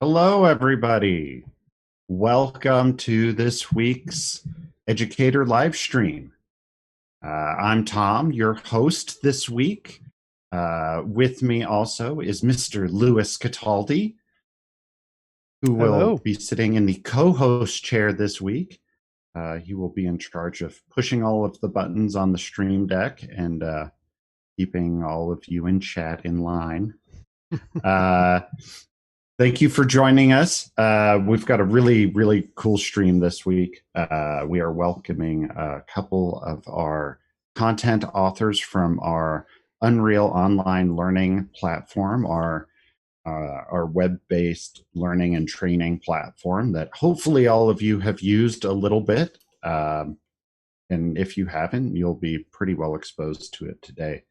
Hello, everybody. Welcome to this week's Educator live stream. I'm Tom, your host this week. With me also is Mr. Louis Cataldi, who will Hello. be sitting in the co-host chair this week. He will be in charge of pushing all of the buttons on the stream deck and keeping all of you in chat in line. Uh, Thank you for joining us. We've got a really, really cool stream this week. We are welcoming a couple of our content authors from our Unreal Online Learning platform, our web-based learning and training platform that hopefully all of you have used a little bit. And if you haven't, you'll be pretty well exposed to it today.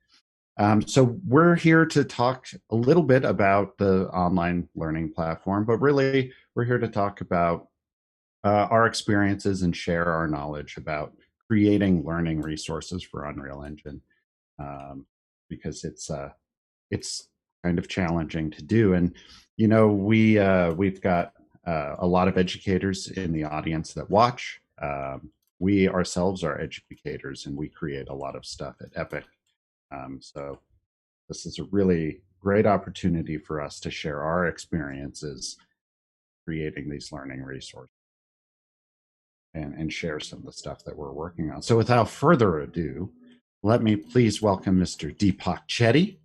So we're here to talk a little bit about the online learning platform, but really we're here to talk about our experiences and share our knowledge about creating learning resources for Unreal Engine, because it's kind of challenging to do. And we've got a lot of educators in the audience that watch. We ourselves are educators, and we create a lot of stuff at Epic. So this is a really great opportunity for us to share our experiences creating these learning resources and share some of the stuff that we're working on. So without further ado, let me please welcome Mr. Deepak Chetty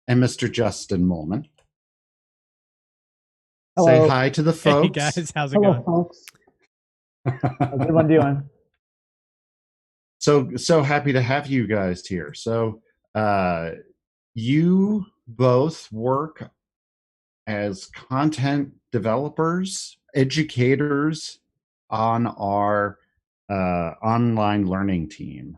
and Mr. Justin Molman. Say Hello. hi to the Hey folks. guys, how's it Hello, going? folks. How's everyone doing? So happy to have you guys here. So you both work as content developers, educators on our online learning team.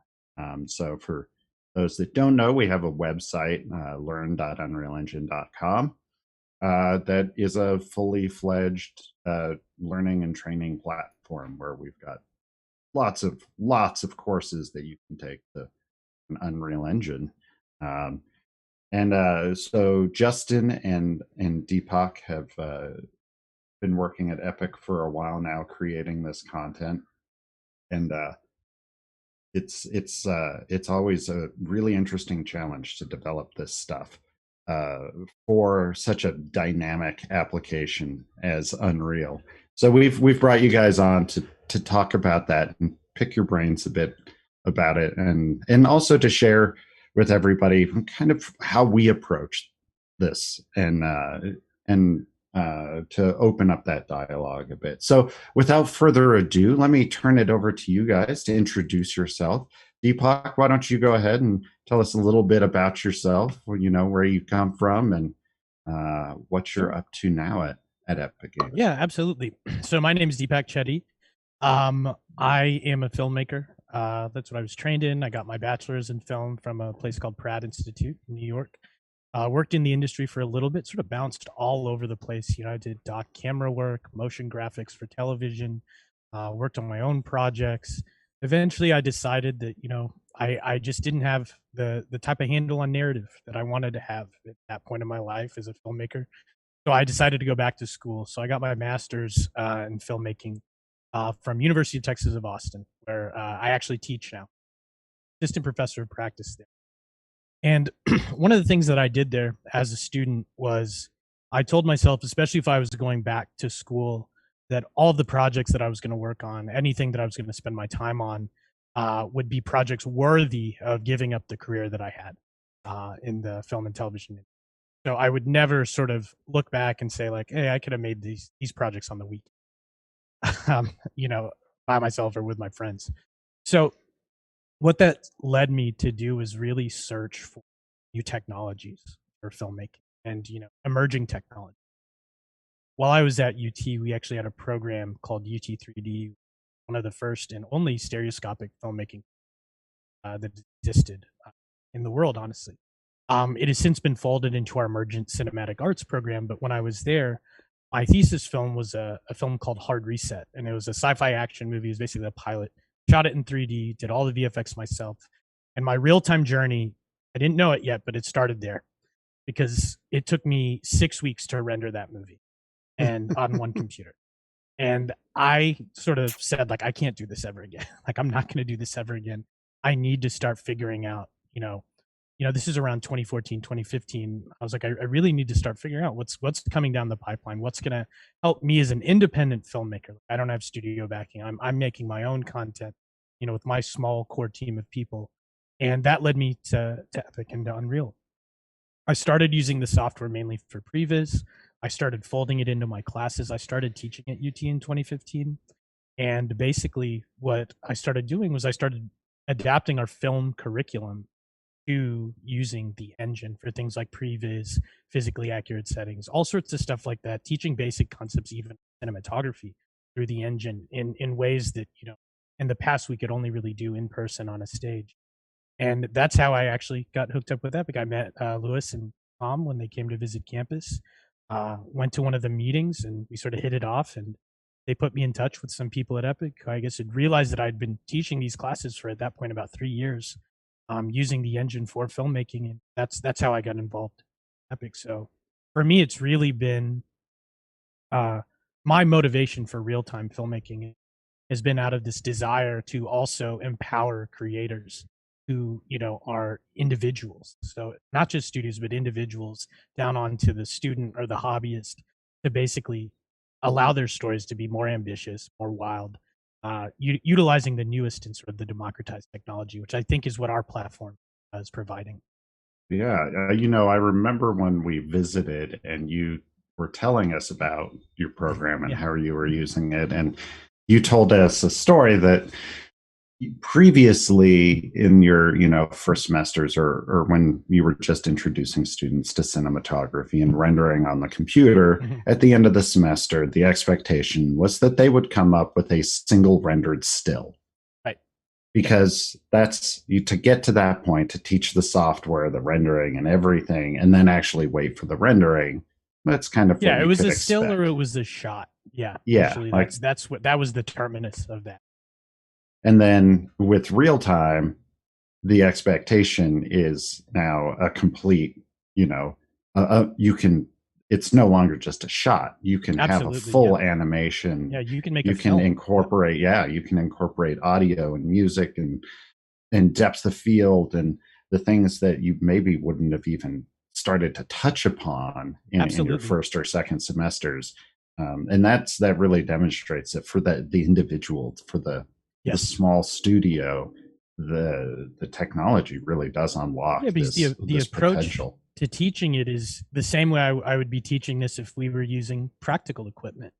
So for those that don't know, we have a website, learn.unrealengine.com, that is a fully fledged learning and training platform where we've got lots of courses that you can take to an Unreal Engine. So Justin and Deepak have been working at Epic for a while now, creating this content, and it's always a really interesting challenge to develop this stuff for such a dynamic application as Unreal. So we've brought you guys on to talk about that and pick your brains a bit about it, and also to share with everybody kind of how we approach this and to open up that dialogue a bit. So without further ado, let me turn it over to you guys to introduce yourself. Deepak, why don't you go ahead and tell us a little bit about yourself, where you come from and what you're up to now at Epic Games. Yeah, absolutely. So my name is Deepak Chetty. I am a filmmaker. That's what I was trained in. I got my bachelor's in film from a place called Pratt Institute in New York. Worked in the industry for a little bit, sort of bounced all over the place. I did doc camera work, motion graphics for television, worked on my own projects. Eventually, I decided that, I just didn't have the type of handle on narrative that I wanted to have at that point in my life as a filmmaker. So I decided to go back to school. So I got my master's in filmmaking from University of Texas of Austin, where I actually teach now, assistant professor of practice there. And one of the things that I did there as a student was I told myself, especially if I was going back to school, that all of the projects that I was going to work on, anything that I was going to spend my time on, would be projects worthy of giving up the career that I had in the film and television industry. So I would never sort of look back and say like, hey, I could have made these projects on the weekend, by myself or with my friends. So what that led me to do is really search for new technologies for filmmaking and emerging technology. While I was at UT, we actually had a program called UT3D, one of the first and only stereoscopic filmmaking that existed in the world, honestly. It has since been folded into our emergent cinematic arts program, but when I was there, my thesis film was a film called Hard Reset, and it was a sci-fi action movie. It was basically a pilot. Shot it in 3D, did all the VFX myself. And my real-time journey, I didn't know it yet, but it started there because it took me 6 weeks to render that movie. and on one computer. And I sort of said, like, I can't do this ever again. Like, I'm not going to do this ever again. I need to start figuring out, this is around 2014, 2015. I was like, I really need to start figuring out what's coming down the pipeline. What's going to help me as an independent filmmaker. I don't have studio backing. I'm making my own content, with my small core team of people. And that led me to Epic and to Unreal. I started using the software mainly for previs. I started folding it into my classes. I started teaching at UT in 2015. And basically what I started doing was I started adapting our film curriculum to using the engine for things like previs, physically accurate settings, all sorts of stuff like that, teaching basic concepts, even cinematography through the engine in ways that, in the past we could only really do in person on a stage. And that's how I actually got hooked up with Epic. I met Lewis and Tom when they came to visit campus, went to one of the meetings, and we sort of hit it off. And they put me in touch with some people at Epic. I guess had realized that I'd been teaching these classes for, at that point, about 3 years, using the engine for filmmaking. And that's how I got involved in Epic. So for me, it's really been my motivation for real-time filmmaking has been out of this desire to also empower creators who are individuals, so not just studios but individuals, down onto the student or the hobbyist, to basically allow their stories to be more ambitious, more wild, utilizing the newest and sort of the democratized technology, which I think is what our platform is providing. Yeah, I remember when we visited and you were telling us about your program and how you were using it, and you told us a story that previously in your first semesters or when you were just introducing students to cinematography and rendering on the computer, at the end of the semester the expectation was that they would come up with a single rendered still, right? Because that's to get to that point, to teach the software, the rendering and everything, and then actually wait for the rendering. That's kind of it was a still or it was a shot. Yeah, usually like, that was the terminus of that. And then with real time, the expectation is now a complete, it's no longer just a shot. You can have a full animation. Yeah, you can make you can incorporate, you can incorporate audio and music and depth of field and the things that you maybe wouldn't have even started to touch upon in your first or second semesters. And that really demonstrates it for the individual, for the small studio. The technology really does unlock because this approach potential to teaching it is the same way I would be teaching this if we were using practical equipment.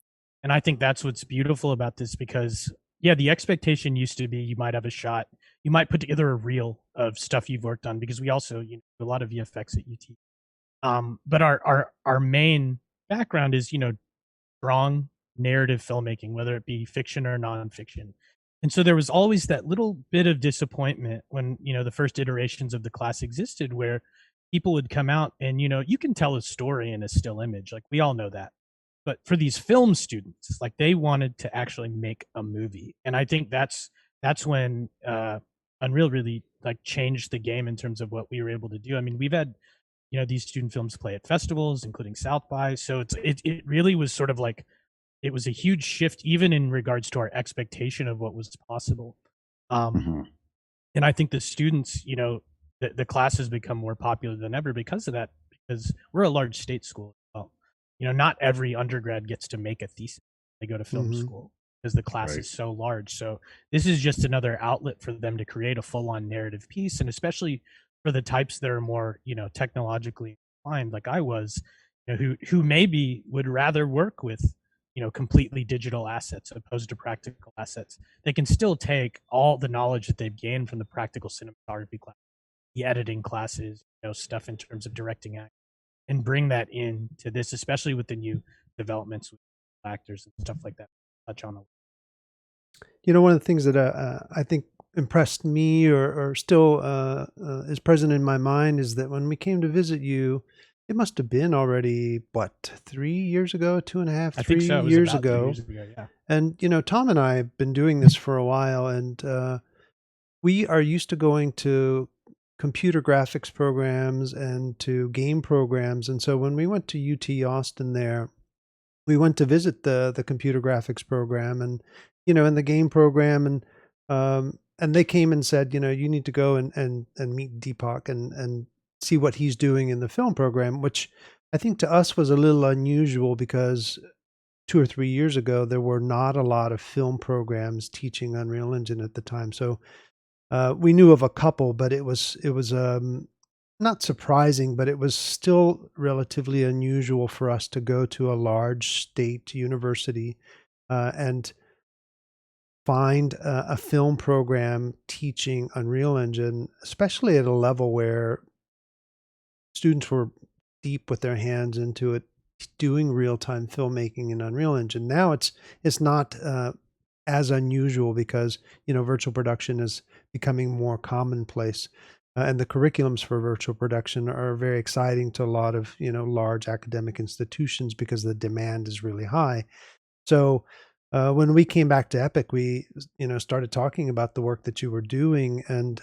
And I think that's what's beautiful about this, because the expectation used to be you might have a shot, you might put together a reel of stuff you've worked on, because we also a lot of VFX at UT. But our main background is strong narrative filmmaking, whether it be fiction or nonfiction. And so there was always that little bit of disappointment when, the first iterations of the class existed, where people would come out and, you can tell a story in a still image. Like, we all know that. But for these film students, like, they wanted to actually make a movie. And I think that's when Unreal really changed the game in terms of what we were able to do. I mean, we've had, these student films play at festivals, including South by. So it really was sort of like, it was a huge shift, even in regards to our expectation of what was possible. And I think the students, the class has become more popular than ever because of that, because we're a large state school. Well, not every undergrad gets to make a thesis. They go to film school because the class is so large. So this is just another outlet for them to create a full-on narrative piece. And especially for the types that are more, technologically inclined, like I was, who maybe would rather work with completely digital assets opposed to practical assets. They can still take all the knowledge that they've gained from the practical cinematography class, the editing classes, stuff in terms of directing act, and bring that into this, especially with the new developments with actors and stuff like that. Touch on one of the things that I think impressed me or still is present in my mind is that when we came to visit you, it must have been already, 3 years ago, 2.5, 3 years ago. Yeah. And, Tom and I have been doing this for a while, and we are used to going to computer graphics programs and to game programs. And so when we went to UT Austin there, we went to visit the computer graphics program and, and the game program, and they came and said, you need to go and meet Deepak and see what he's doing in the film program, which I think to us was a little unusual because 2 or 3 years ago, there were not a lot of film programs teaching Unreal Engine at the time. So, we knew of a couple, but it was not surprising, but it was still relatively unusual for us to go to a large state university, and find a film program teaching Unreal Engine, especially at a level where students were deep with their hands into it, doing real-time filmmaking in Unreal Engine. Now it's not as unusual because virtual production is becoming more commonplace, and the curriculums for virtual production are very exciting to a lot of large academic institutions because the demand is really high. So when we came back to Epic, we started talking about the work that you were doing, and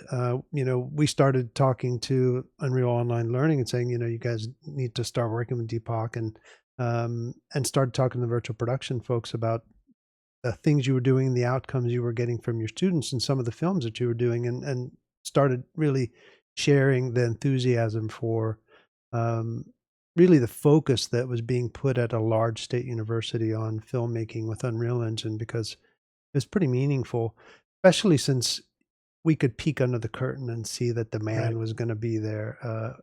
we started talking to Unreal Online Learning and saying, you guys need to start working with Deepak, and started talking to the virtual production folks about the things you were doing, the outcomes you were getting from your students, and some of the films that you were doing, and started really sharing the enthusiasm for really the focus that was being put at a large state university on filmmaking with Unreal Engine, because it was pretty meaningful, especially since we could peek under the curtain and see that demand was going to be there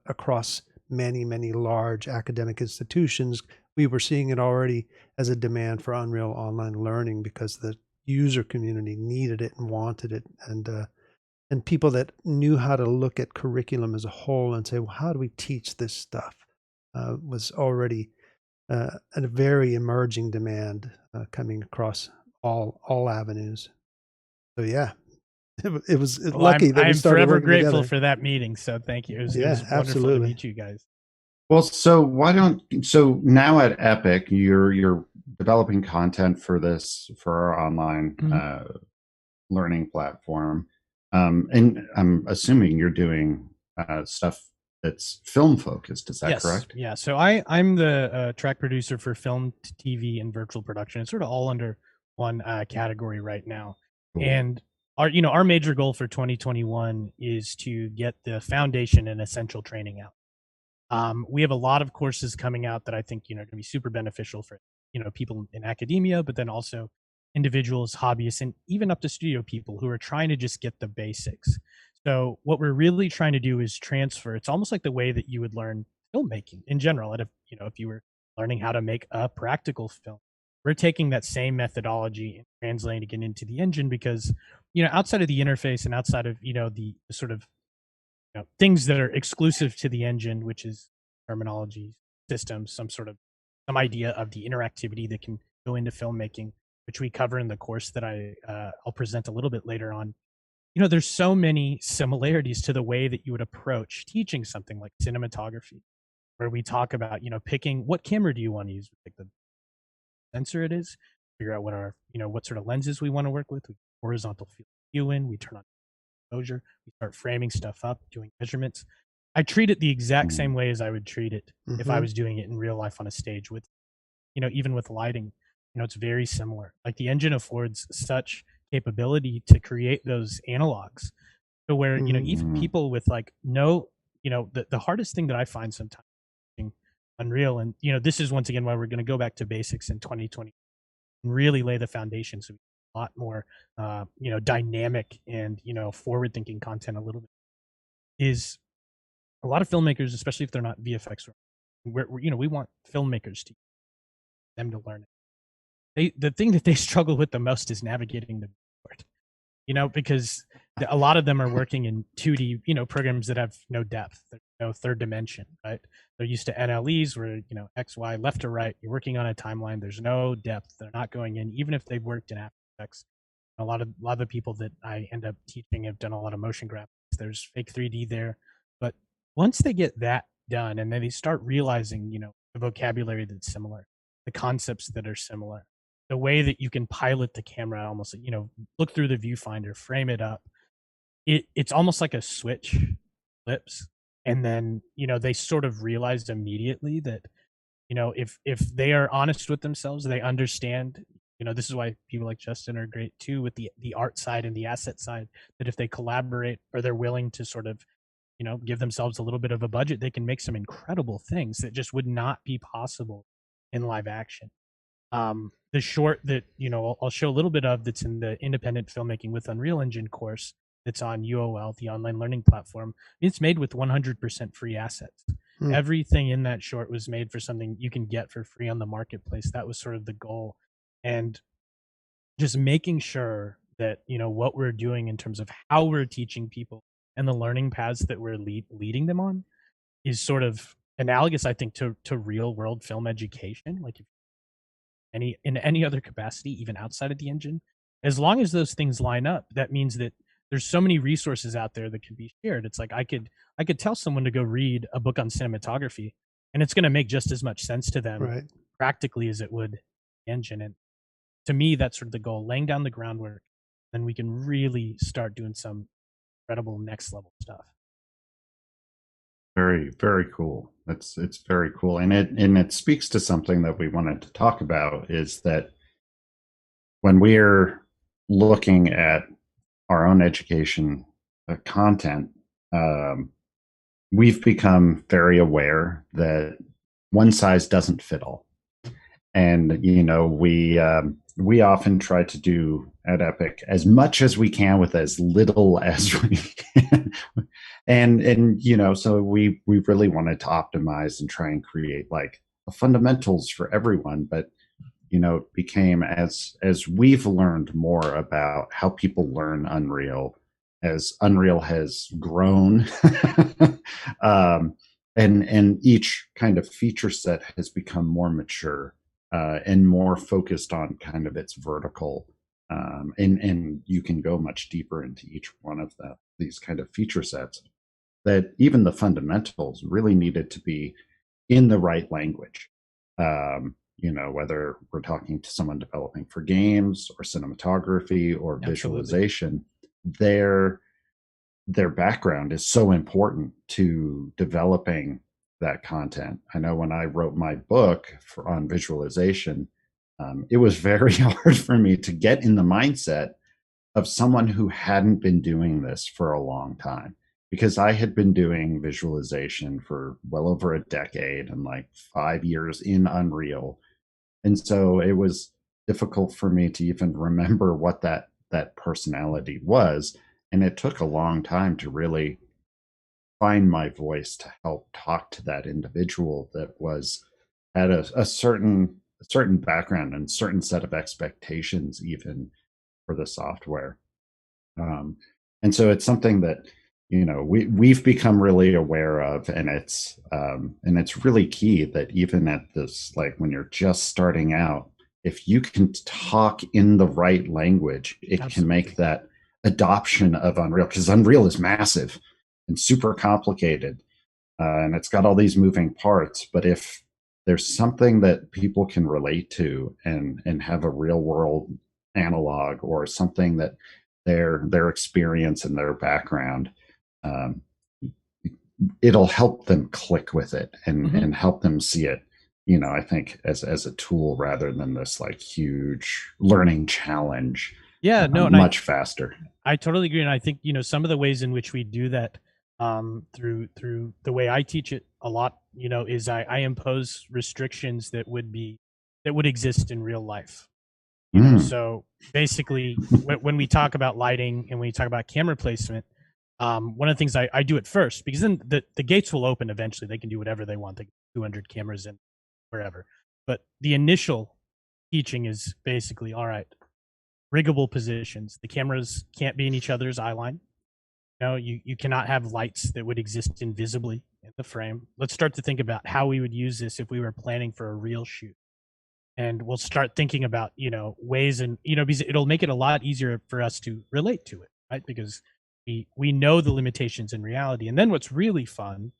across many, many large academic institutions. We were seeing it already as a demand for Unreal Online Learning because the user community needed it and wanted it, and people that knew how to look at curriculum as a whole and say, well, how do we teach this stuff? Was already a very emerging demand coming across all avenues. So yeah, it was Well, lucky that we I'm started forever working grateful together. for that meeting. So thank you. It was wonderful absolutely. to meet you guys. Well, so now at Epic, you're developing content for our online learning platform, and I'm assuming you're doing stuff that's film focused. Is that correct? Yeah. So I'm the track producer for film, TV, and virtual production. It's sort of all under one category right now. Cool. And our major goal for 2021 is to get the foundation and essential training out. We have a lot of courses coming out that I think going to be super beneficial for people in academia, but then also individuals, hobbyists, and even up to studio people who are trying to just get the basics. So what we're really trying to do is transfer. It's almost like the way that you would learn filmmaking in general. And if you were learning how to make a practical film, we're taking that same methodology and translating it into the engine because outside of the interface and outside of the sort of things that are exclusive to the engine, which is terminology, systems, some idea of the interactivity that can go into filmmaking, which we cover in the course that I'll present a little bit later on. There's so many similarities to the way that you would approach teaching something like cinematography, where we talk about picking what camera do you want to use, like the sensor it is, figure out what sort of lenses we want to work with, horizontal field view in, we turn on exposure, we start framing stuff up, doing measurements. I treat it the exact same way as I would treat it if I was doing it in real life on a stage with, even with lighting. It's very similar. Like the engine affords such capability to create those analogs. So where, even people with like the hardest thing that I find sometimes Unreal, and this is once again why we're going to go back to basics in 2020 and really lay the foundation so a lot more dynamic and forward-thinking content a little bit, is a lot of filmmakers, especially if they're not VFX, we want filmmakers to them to learn it. The thing that they struggle with the most is navigating the board, because a lot of them are working in 2D, programs that have no depth, no third dimension, right? They're used to NLEs where, X, Y, left to right, you're working on a timeline. There's no depth. They're not going in, even if they've worked in After Effects. A lot of the people that I end up teaching have done a lot of motion graphics. There's fake 3D there. But once they get that done and then they start realizing, the vocabulary that's similar, the concepts that are similar, the way that you can pilot the camera, almost, look through the viewfinder, frame it up. It's almost like a switch flips. And then, they sort of realized immediately that if they are honest with themselves, they understand. This is why people like Justin are great too with the art side and the asset side. That if they collaborate or they're willing to sort of give themselves a little bit of a budget, they can make some incredible things that just would not be possible in live action. The short that I'll show a little bit of that's in the independent filmmaking with Unreal Engine course that's on UOL, the online learning platform. It's made with 100% free assets. Everything in that short was made for something you can get for free on the marketplace. That was sort of the goal, and just making sure that what we're doing in terms of how we're teaching people and the learning paths that we're leading them on is sort of analogous, I think, to real world film education. Like in any other capacity, even outside of the engine, as long as those things line up, that means that there's so many resources out there that can be shared. It's like I could tell someone to go read a book on cinematography, and it's going to make just as much sense to them practically as it would the engine. And to me, that's sort of the goal: laying down the groundwork, then we can really start doing some incredible next level stuff. Very, very cool. It's very cool, and it speaks to something that we wanted to talk about, is that when we're looking at our own education content, we've become very aware that one size doesn't fit all, and we often try to do at Epic as much as we can with as little as we can. and so we really wanted to optimize and try and create like the fundamentals for everyone. But it became, as we've learned more about how people learn Unreal, as Unreal has grown, and each kind of feature set has become more mature and more focused on kind of its vertical, and you can go much deeper into each one of these kind of feature sets, that even the fundamentals really needed to be in the right language. Whether we're talking to someone developing for games or cinematography or visualization, their background is so important to developing that content. I know when I wrote my book on visualization, it was very hard for me to get in the mindset of someone who hadn't been doing this for a long time, because I had been doing visualization for well over a decade and like 5 years in Unreal. And so it was difficult for me to even remember what that personality was. And it took a long time to really find my voice to help talk to that individual that had a certain background and certain set of expectations even for the software. And so it's something that we've become really aware of, and it's really key that even at this, like when you're just starting out, if you can talk in the right language, it can make that adoption of Unreal, because Unreal is massive and super complicated, and it's got all these moving parts. But if there's something that people can relate to and have a real world analog, or something that their experience and their background, it'll help them click with it and help them see it, I think as a tool rather than this like huge learning challenge. Much faster. I totally agree. And I think, some of the ways in which we do that through the way I teach it a lot, is I impose restrictions that would exist in real life. So basically when we talk about lighting and when we talk about camera placement, one of the things I do it first, because then the gates will open eventually. They can do whatever they want. They can 200 cameras in wherever. But the initial teaching is basically, all right, riggable positions. The cameras can't be in each other's eye line. You cannot have lights that would exist invisibly in the frame. Let's start to think about how we would use this if we were planning for a real shoot. And we'll start thinking about, ways, and, because it'll make it a lot easier for us to relate to it, right? Because we know the limitations in reality. And then what's really fun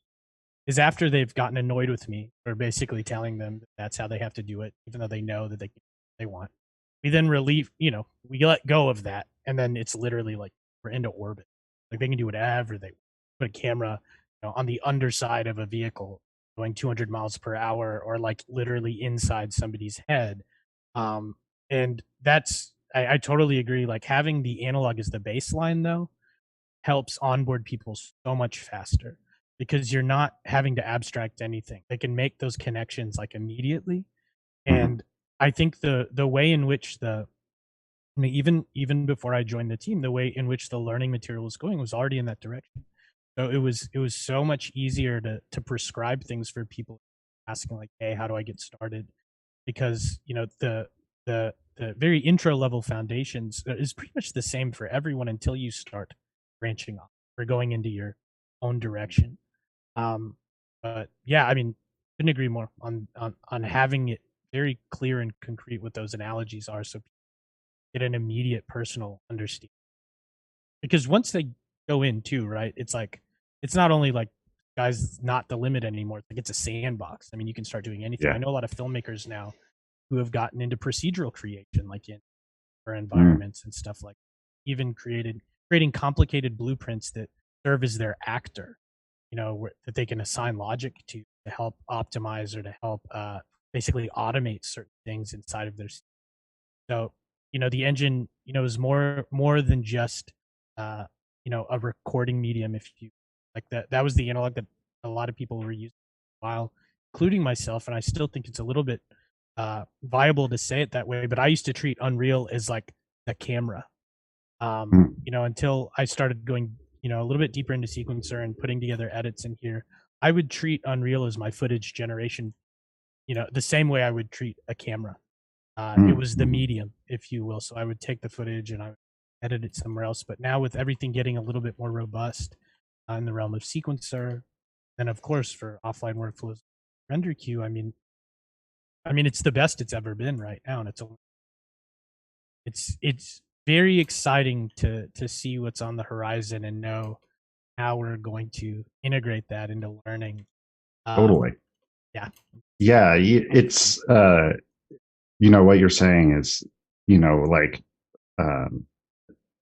is after they've gotten annoyed with me for basically telling them that's how they have to do it, even though they know that they want, we then we let go of that. And then it's literally like we're into orbit. Like they can do whatever they want. Put a camera on the underside of a vehicle, going 200 miles per hour or like literally inside somebody's head. And that's I totally agree. Like having the analog as the baseline though helps onboard people so much faster because you're not having to abstract anything. They can make those connections like immediately. And I think the way in which even before I joined the team, the way in which the learning material was going was already in that direction. So it was so much easier to prescribe things for people asking like, hey, how do I get started? Because the very intro level foundations is pretty much the same for everyone until you start branching off or going into your own direction. But yeah, I mean, couldn't agree more on having it very clear and concrete what those analogies are, so people get an immediate personal understanding. Because once they go in too, right? It's like it's not only like guys not the limit anymore. It's like it's a sandbox. I mean, you can start doing anything. Yeah. I know a lot of filmmakers now who have gotten into procedural creation, like in for environments and stuff like even creating complicated blueprints that serve as their actor, that they can assign logic to help optimize or to help basically automate certain things inside of their. So the engine is more than just a recording medium. If you like that was the analog that a lot of people were using for a while, including myself, and I still think it's a little bit viable to say it that way, but I used to treat Unreal as like the camera. Until I started going a little bit deeper into sequencer and putting together edits in here, I would treat Unreal as my footage generation, the same way I would treat a camera. It was the medium, if you will. So I would take the footage and I would edit it somewhere else. But now with everything getting a little bit more robust in the realm of sequencer, and of course for offline workflows, render queue, I mean, it's the best it's ever been right now, and it's very exciting to see what's on the horizon and know how we're going to integrate that into learning. Totally. Yeah. Yeah. It's, what you're saying is, like,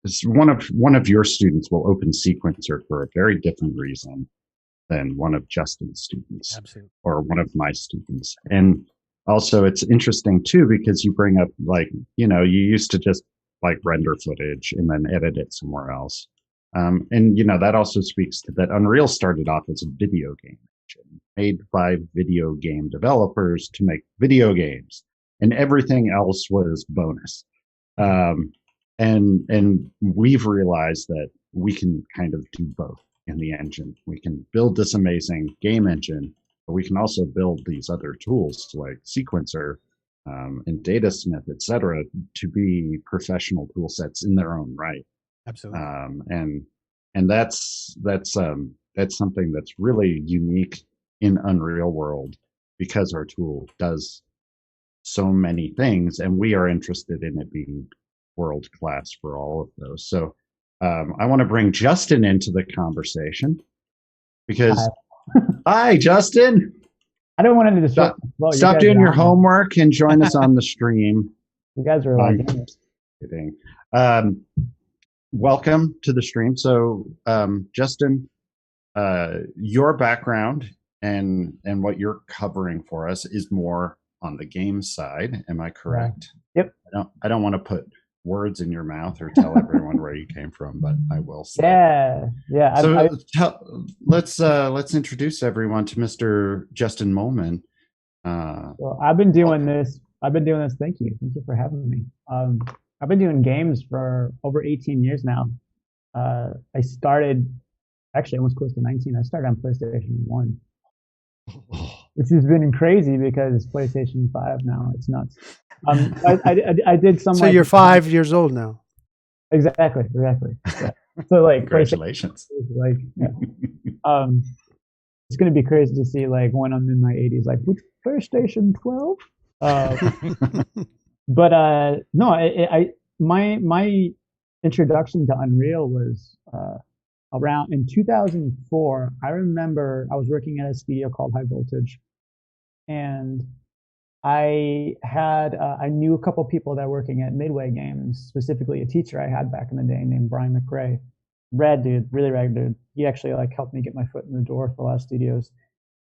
it's one of your students will open sequencer for a very different reason than one of Justin's students. Absolutely. Or one of my students. And also it's interesting too, because you bring up like, you used to just like render footage and then edit it somewhere else. And that also speaks to that Unreal started off as a video game engine made by video game developers to make video games, and everything else was bonus. And we've realized that we can kind of do both in the engine. We can build this amazing game engine, but we can also build these other tools like sequencer and datasmith, etc., to be professional tool sets in their own right. Absolutely. And that's something that's really unique in Unreal World, because our tool does so many things, and we are interested in it being world class for all of those. So I want to bring Justin into the conversation because hi, Justin. I don't want to disrupt. Stop doing your homework and join us on the stream. You guys are like kidding. Welcome to the stream. So, Justin, your background and what you're covering for us is more on the game side. Am I correct? Yep. I don't want to put words in your mouth or tell everyone where you came from, but I will say. Yeah. So let's introduce everyone to Mr. Justin Mollman. Well, I've been doing this. Thank you for having me. I've been doing games for over 18 years now. I started actually almost close to 19. I started on PlayStation 1, which has been crazy because it's PlayStation 5 now. It's nuts. I did some. So you're 5 years old now. Exactly. Yeah. So like, congratulations. Like, yeah. It's gonna be crazy to see like when I'm in my 80s, like which PlayStation 12. But no, my introduction to Unreal was around in 2004. I remember I was working at a studio called High Voltage, and I knew a couple people that were working at Midway Games, specifically a teacher I had back in the day named Brian McRae. Rad dude, really rad dude. He actually like helped me get my foot in the door with the last studios.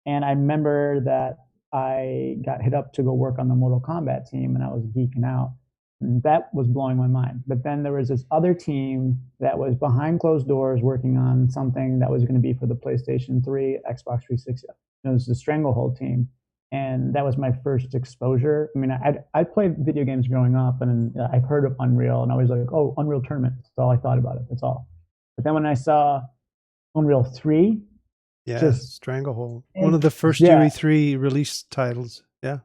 And I remember that I got hit up to go work on the Mortal Kombat team, and I was geeking out. And that was blowing my mind. But then there was this other team that was behind closed doors working on something that was going to be for the PlayStation 3, Xbox 360. It was the Stranglehold team. And that was my first exposure. I mean, I played video games growing up, and I've heard of Unreal, and I was like, oh, Unreal Tournament. That's all I thought about it. That's all. But then when I saw Unreal 3, Stranglehold, one of the first UE3 release titles. Yeah,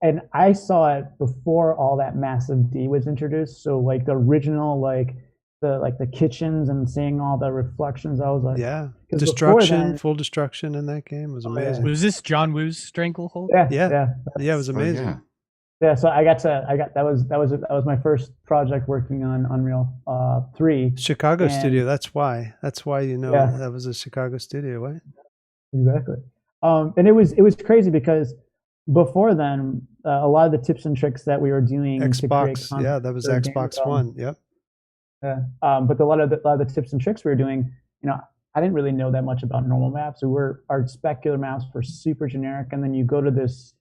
and I saw it before all that massive D was introduced. So like the original, like the kitchens and seeing all the reflections, I was like, full destruction in that game was amazing. Was this John Woo's Stranglehold? Yeah, it was amazing. Yeah, so that was my first project working on Unreal 3. Chicago studio. That's why that was a Chicago studio, right? Exactly. And it was crazy because before then, a lot of the tips and tricks that we were doing to create content, that was Xbox One. Yep. Yeah. But a lot of the tips and tricks we were doing, I didn't really know that much about normal maps. Our specular maps were super generic, and then you go to this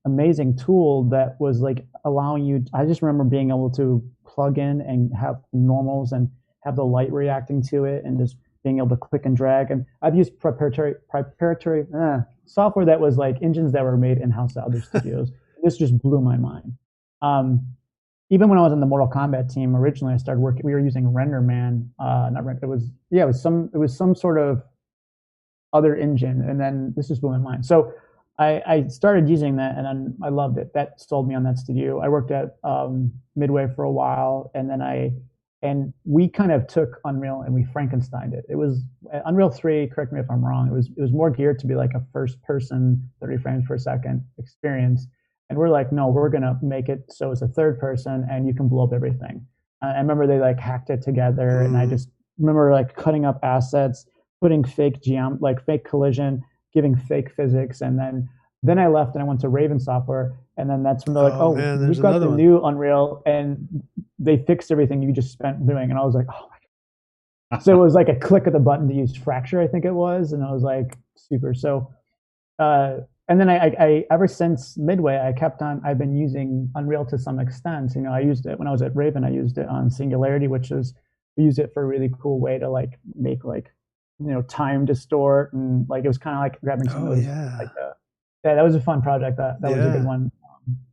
amazing tool that was like allowing you. I just remember being able to plug in and have normals and have the light reacting to it, and just being able to click and drag. And I've used proprietary software that was like engines that were made in-house at other studios. This just blew my mind. Even when I was on the Mortal Kombat team originally, I started working. We were using RenderMan. It was some sort of other engine, and then this just blew my mind. So I started using that, and then I loved it. That sold me on that studio. I worked at Midway for a while, and then we kind of took Unreal and we Frankensteined it. It was Unreal 3. Correct me if I'm wrong. It was more geared to be like a first-person 30 frames per second experience. And we're like, no, we're going to make it so it's a third person and you can blow up everything. I remember they like hacked it together, and I just remember like cutting up assets, putting fake collision, giving fake physics. And then I left and I went to Raven Software. And then that's when they're like, we've got the new Unreal, and they fixed everything you just spent doing. And I was like, oh my God. So it was like a click of the button to use Fracture, I think it was. And I was like, super. So, and then I ever since Midway, I've been using Unreal to some extent. I used it when I was at Raven. I used it on Singularity, we used it for a really cool way to like make time distort, and like it was kind of like grabbing some of those, that was a fun project. That was a good one.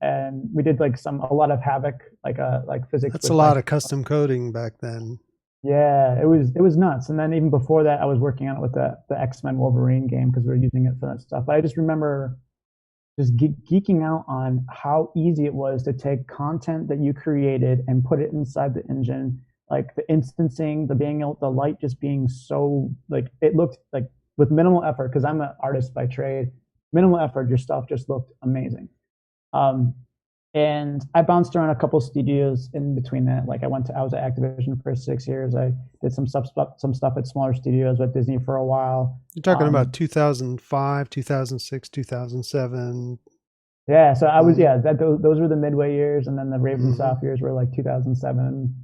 And we did like a lot of Havoc, like physics. That's a lot of custom coding back then. Yeah, it was nuts. And then even before that, I was working on it with the X-Men Wolverine game because we were using it for that stuff. But I just remember just geeking out on how easy it was to take content that you created and put it inside the engine, like the instancing, the light just being so like it looked like with minimal effort. Because I'm an artist by trade, minimal effort, your stuff just looked amazing. And I bounced around a couple studios in between that. Like I was at Activision for 6 years. I did some stuff at smaller studios at Disney for a while. You're talking about 2005, 2006, 2007. Yeah. So I was, those were the Midway years. And then the Ravensoft years were like 2007,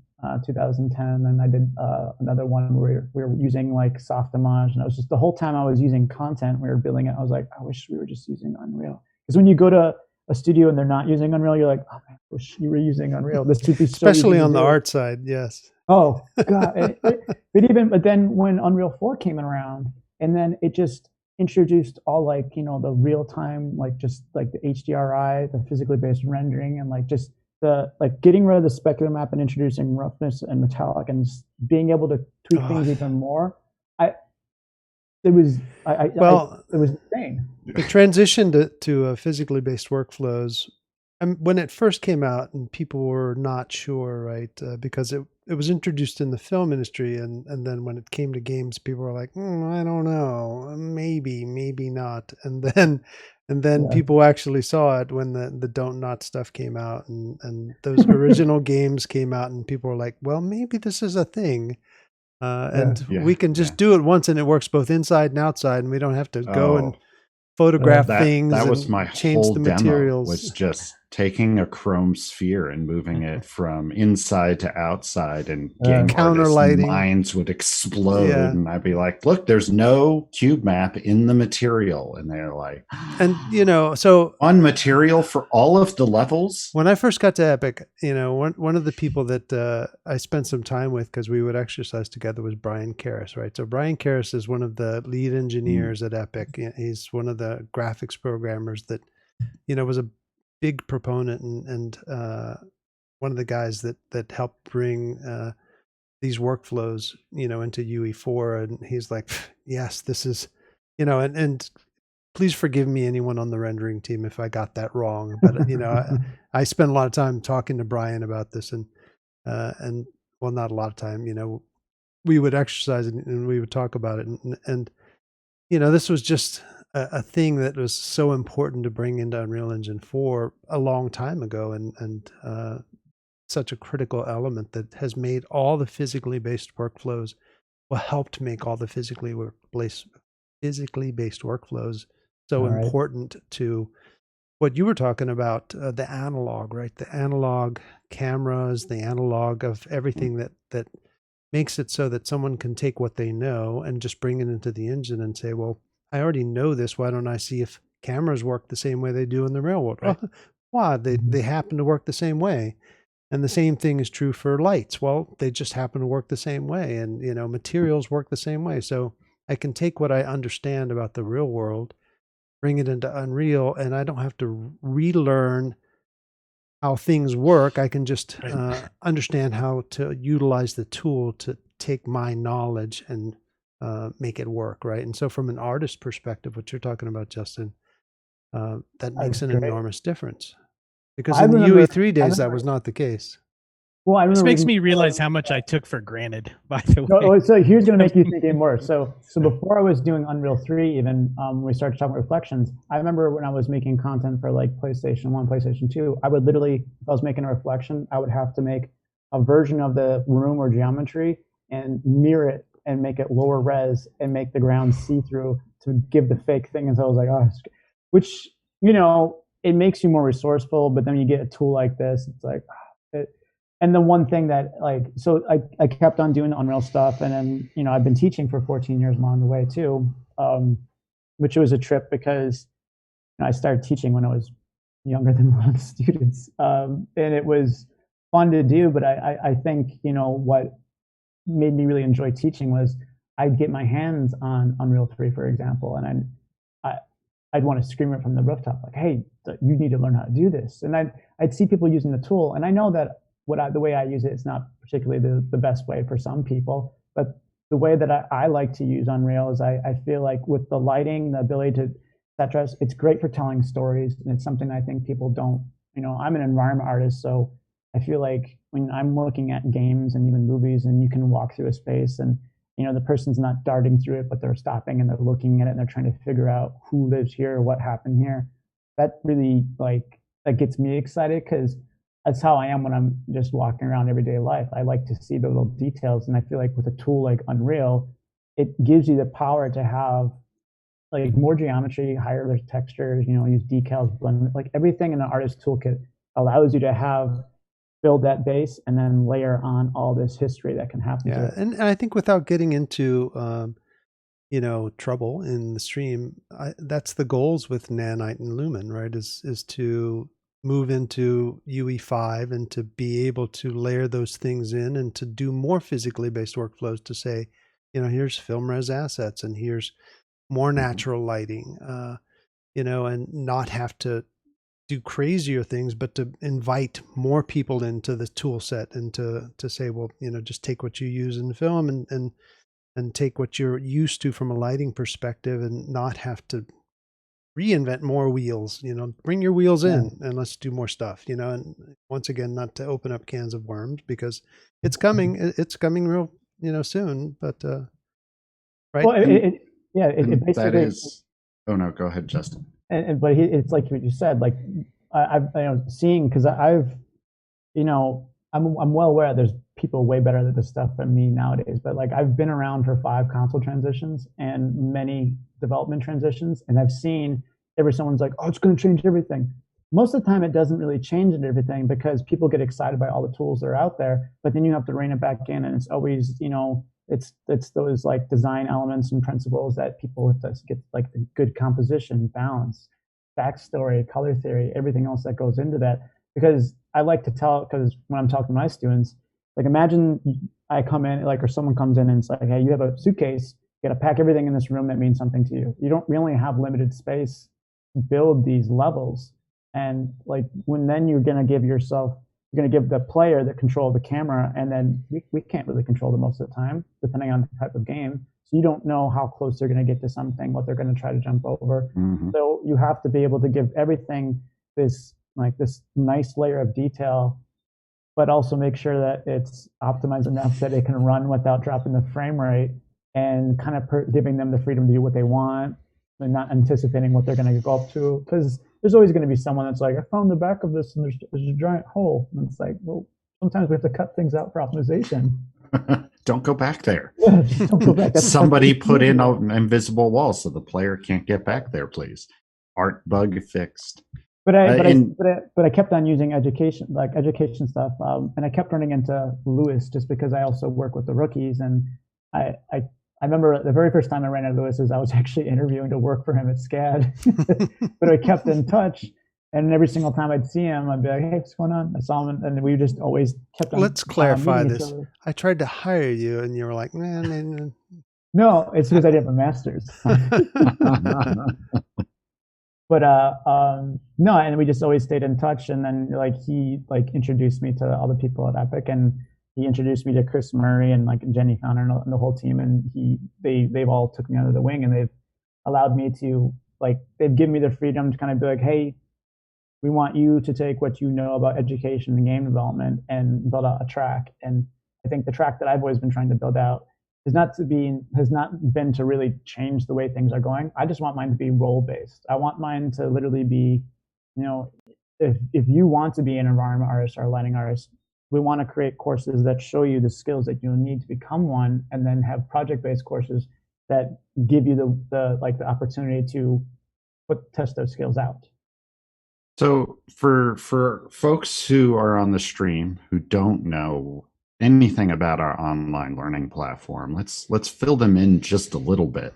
2010. And I did another one where we were using like Softimage. And I was just, the whole time I was using content, we were building it. I was like, I wish we were just using Unreal. Because when you go to a studio and they're not using Unreal, you're like, oh, I wish you were using Unreal. This would be so especially on the art side, yes. Oh God! But then when Unreal 4 came around, and then it just introduced all like the real time, like just like the HDRI, the physically based rendering, and like just the like getting rid of the specular map and introducing roughness and metallic, and being able to tweak things even more. It was insane. The transition to physically based workflows, when it first came out, and people were not sure, right? Because it was introduced in the film industry, and then when it came to games, people were like, I don't know, maybe not. And then people actually saw it when the Don't Not stuff came out, and those original games came out, and people were like, well, maybe this is a thing. We can just do it once, and it works both inside and outside, and we don't have to go and photograph things. That was my change whole the demo. materials. Was just taking a chrome sphere and moving it from inside to outside, and Yeah. game Counter artists' lighting. minds would explode. Yeah. And I'd be like, look, there's no cube map in the material. And they're like, And so one material for all of the levels? when I first got to Epic, one of the people that I spent some time with, because we would exercise together, was Brian Karras, right? So Brian Karras is one of the lead engineers at Epic. He's one of the graphics programmers that, was a big proponent and one of the guys that helped bring these workflows, into UE4. And he's like, yes, this is, and please forgive me, anyone on the rendering team, if I got that wrong. But I spent a lot of time talking to Brian about this, and well, not a lot of time. We would exercise and we would talk about it, and this was just a thing that was so important to bring into Unreal Engine 4 a long time ago, and such a critical element that has made all the physically based workflows, helped make all the physically based workflows so important to what you were talking about, the analog, right? The analog cameras, the analog of everything that makes it so that someone can take what they know and just bring it into the engine and say, well, I already know this. Why don't I see if cameras work the same way they do in the real world? Right? Why? They happen to work the same way. And the same thing is true for lights. Well, they just happen to work the same way. And, materials work the same way. So I can take what I understand about the real world, bring it into Unreal, and I don't have to relearn how things work. I can just understand how to utilize the tool to take my knowledge and make it work, right? And so from an artist perspective, what you're talking about, Justin, that makes an enormous difference. Because in the UE3 days, that was not the case. Well, this makes me realize how much I took for granted, by the way. No, so here's going to make you think even more. So before I was doing Unreal 3, even we started talking about reflections, I remember when I was making content for like PlayStation 1, PlayStation 2, I would literally, if I was making a reflection, I would have to make a version of the room or geometry and mirror it and make it lower res and make the ground see-through to give the fake thing. And so I was like, oh, which, it makes you more resourceful, but then you get a tool like this, it's like, and the one thing that so I kept on doing Unreal stuff, and then, I've been teaching for 14 years along the way too, which was a trip because I started teaching when I was younger than a lot of the students. And it was fun to do, but I think, what made me really enjoy teaching was I'd get my hands on Unreal 3, for example, and I'd want to scream it from the rooftop, like, hey, you need to learn how to do this. And I'd see people using the tool, and I know that the way I use it is not particularly the best way for some people, but the way that I like to use Unreal is I feel like with the lighting, the ability to set dress, it's great for telling stories, and it's something I think people don't, I'm an environment artist, so I feel like when I'm looking at games and even movies, and you can walk through a space and the person's not darting through it, but they're stopping and they're looking at it and they're trying to figure out who lives here, what happened here. That really that gets me excited, because that's how I am when I'm just walking around everyday life. I like to see the little details, and I feel like with a tool like Unreal, it gives you the power to have more geometry, higher textures, use decals, blend, everything in the artist toolkit allows you to build that base and then layer on all this history that can happen. Yeah, and I think without getting into trouble in the stream, that's the goals with Nanite and Lumen, right? Is to move into UE5 and to be able to layer those things in and to do more physically based workflows to say, here's film res assets and here's more natural lighting, and not have to do crazier things, but to invite more people into the tool set and to say, well, just take what you use in film and take what you're used to from a lighting perspective and not have to reinvent more wheels. Bring your wheels in and let's do more stuff, and once again, not to open up cans of worms, because it's coming real, soon, but right. Well, it basically, that is, oh no, go ahead, Justin. But it's like what you said, I've seeing, because I'm well aware there's people way better at this stuff than me nowadays, but I've been around for 5 console transitions and many development transitions, and I've seen someone's like, oh, it's going to change everything. most of the time it doesn't really change everything because people get excited by all the tools that are out there, but then you have to rein it back in, and it's always, it's those like design elements and principles that people have to get, like the good composition, balance, backstory, color theory, everything else that goes into that. Because I like to tell, because when I'm talking to my students, like imagine I come in, like, or someone comes in and it's like, hey, you have a suitcase, you got to pack everything in this room that means something to you. We only have limited space to build these levels. And like then you're going to give the player the control of the camera, and then we can't really control them most of the time, depending on the type of game. So you don't know how close they're going to get to something, what they're going to try to jump over. Mm-hmm. So you have to be able to give everything this nice layer of detail, but also make sure that it's optimized enough that it can run without dropping the frame rate, and kind of giving them the freedom to do what they want and not anticipating what they're going to go up to. Because there's always going to be someone that's like, I found the back of this and there's a giant hole. And it's like, well, sometimes we have to cut things out for optimization. Don't go back there. Yeah, just don't go back. Somebody put in an invisible wall so the player can't get back there, please. Art bug fixed. But I kept on using education stuff, and I kept running into Lewis just because I also work with the rookies, and I remember the very first time I ran into Lewis is I was actually interviewing to work for him at SCAD, but I kept in touch, and every single time I'd see him, I'd be like, hey, what's going on? I saw him, and we just always kept on. Let's clarify this. I tried to hire you, and you were like, man. No, it's because I did my master's. But no, and we just always stayed in touch, and then like he introduced me to all the people at Epic, and he introduced me to Chris Murray and like Jenny Connor and the whole team, and they've all took me under the wing, and they've allowed me to they've given me the freedom to kind of be like, hey, we want you to take what you know about education and game development and build out a track. And I think the track that I've always been trying to build out has not been to really change the way things are going. I just want mine to be role based. I want mine to literally be, if you want to be an environment artist or a lighting artist, we want to create courses that show you the skills that you need to become one, and then have project-based courses that give you the opportunity to test those skills out. So for folks who are on the stream who don't know anything about our online learning platform, let's fill them in just a little bit.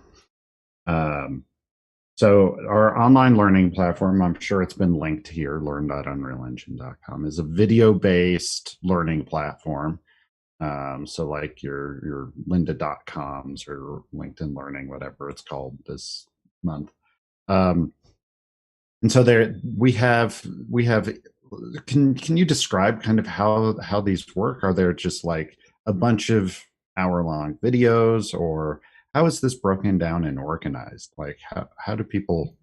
So our online learning platform, I'm sure it's been linked here, learn.unrealengine.com, is a video-based learning platform. So like your lynda.coms or LinkedIn Learning, whatever it's called this month. And so we have can you describe kind of how these work? Are there just like a bunch of hour-long videos, or how is this broken down and organized? Like how do people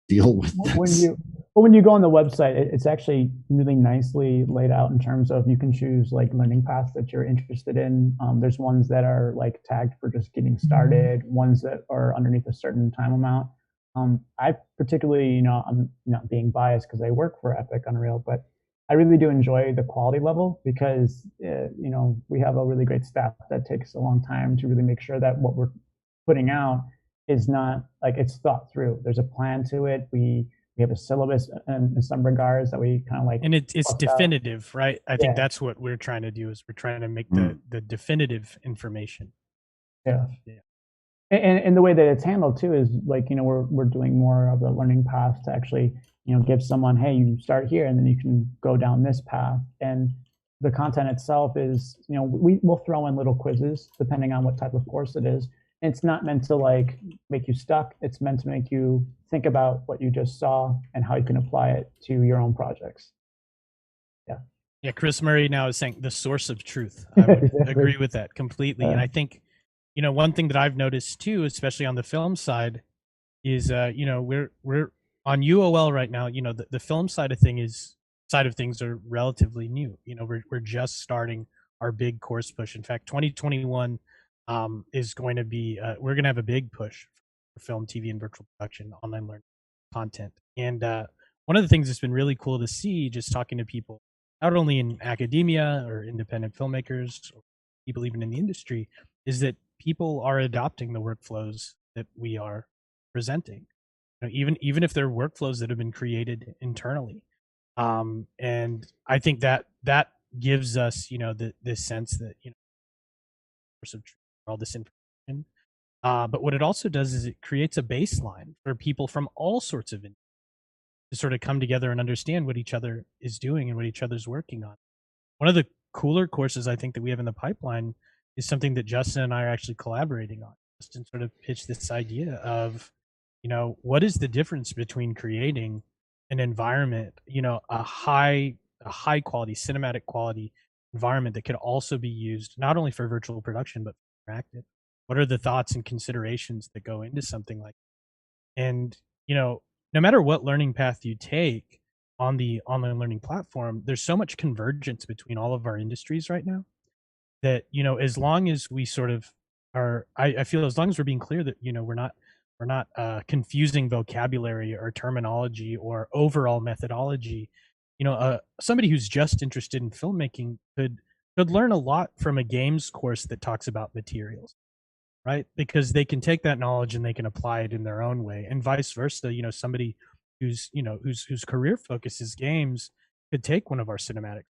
deal with this? When you go on the website, it's actually really nicely laid out in terms of you can choose like learning paths that you're interested in. There's ones that are like tagged for just getting started, ones that are underneath a certain time amount. I particularly, I'm not being biased because I work for Epic Unreal, but I really do enjoy the quality level because, we have a really great staff that takes a long time to really make sure that what we're putting out is not like it's thought through. There's a plan to it. We have a syllabus in some regards that we kind of like. And it's definitive, right? I think that's what we're trying to do, is we're trying to make the definitive information. Yeah. And the way that it's handled too is like, we're doing more of the learning path to actually, give someone, hey, you start here and then you can go down this path. And the content itself is, we'll throw in little quizzes depending on what type of course it is. And it's not meant to like make you stuck. It's meant to make you think about what you just saw and how you can apply it to your own projects. Yeah. Yeah. Chris Murray now is saying the source of truth. I would exactly. agree with that completely. And I think, one thing that I've noticed too, especially on the film side, is we're on UOL right now. The film side of things are relatively new. We're just starting our big course push. In fact, 2021 is going to be we're going to have a big push for film, TV, and virtual production, online learning content. And one of the things that's been really cool to see, just talking to people, not only in academia or independent filmmakers, or people even in the industry, is that people are adopting the workflows that we are presenting. Even if they're workflows that have been created internally, And I think that that gives us, this sense that, source of truth for all this information. But what it also does is it creates a baseline for people from all sorts of to sort of come together and understand what each other is doing and what each other's working on. One of the cooler courses I think that we have in the pipeline is something that Justin and I are actually collaborating on. Justin sort of pitched this idea of, what is the difference between creating an environment, a high quality, cinematic quality environment that could also be used not only for virtual production but for interactive. What are the thoughts and considerations that go into something like that? And, no matter what learning path you take on the online learning platform, there's so much convergence between all of our industries right now that, as long as we sort of I feel as long as we're being clear that, we're not confusing vocabulary or terminology or overall methodology. Somebody who's just interested in filmmaking could learn a lot from a games course that talks about materials, right? Because they can take that knowledge and they can apply it in their own way, and vice versa. Somebody whose career focus is games could take one of our cinematics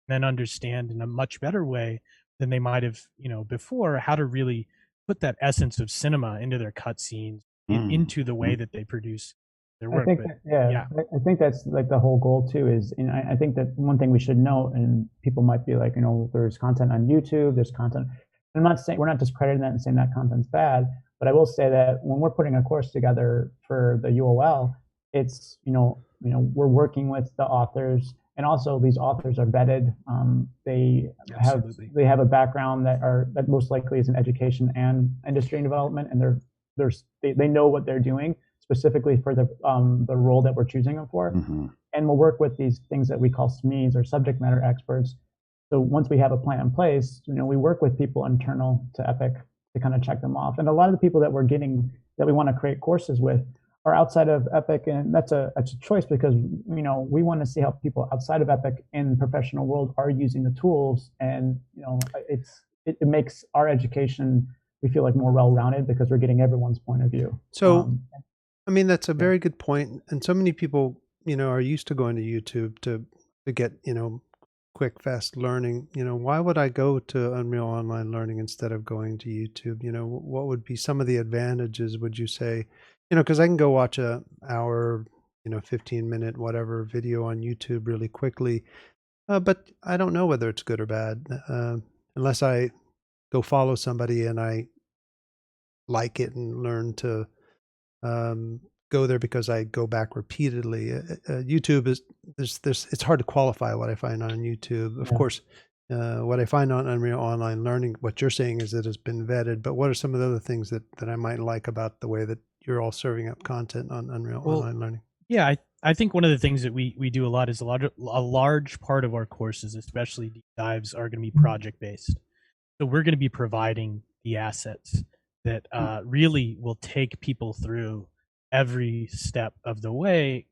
and then understand in a much better way than they might have, before, how to really put that essence of cinema into their cutscenes, into the way that they produce their work. I think I think that's like the whole goal too. Is, and I think that one thing we should note, and people might be like, there's content on YouTube, there's content. I'm not saying, we're not discrediting that and saying that content's bad, but I will say that when we're putting a course together for the UOL, it's, we're working with the authors, and also these authors are vetted. They have a background that most likely is in education and industry and development, and they know what they're doing specifically for the role that we're choosing them for. Mm-hmm. And we'll work with these things that we call SMEs, or subject matter experts. So once we have a plan in place, we work with people internal to Epic to kind of check them off. And a lot of the people that we want to create courses with are outside of Epic, and that's a choice because we want to see how people outside of Epic in the professional world are using the tools, and it makes our education, we feel like, more well-rounded because we're getting everyone's point of view. So, I mean, that's a very good point. And so many people, are used to going to YouTube to get, quick, fast learning. Why would I go to Unreal Online Learning instead of going to YouTube? What would be some of the advantages, would you say? Because I can go watch a hour, 15-minute, whatever video on YouTube really quickly. But I don't know whether it's good or bad unless I go follow somebody and I like it and learn to go there because I go back repeatedly. YouTube is it's hard to qualify what I find on YouTube. Of course, what I find on Unreal Online Learning, what you're saying is that it's been vetted, but what are some of the other things that I might like about the way that you're all serving up content on Unreal Online Learning? Yeah, I think one of the things that we do a lot is a large part of our courses, especially deep dives, are going to be project based. So we're going to be providing the assets that really will take people through every step of the way,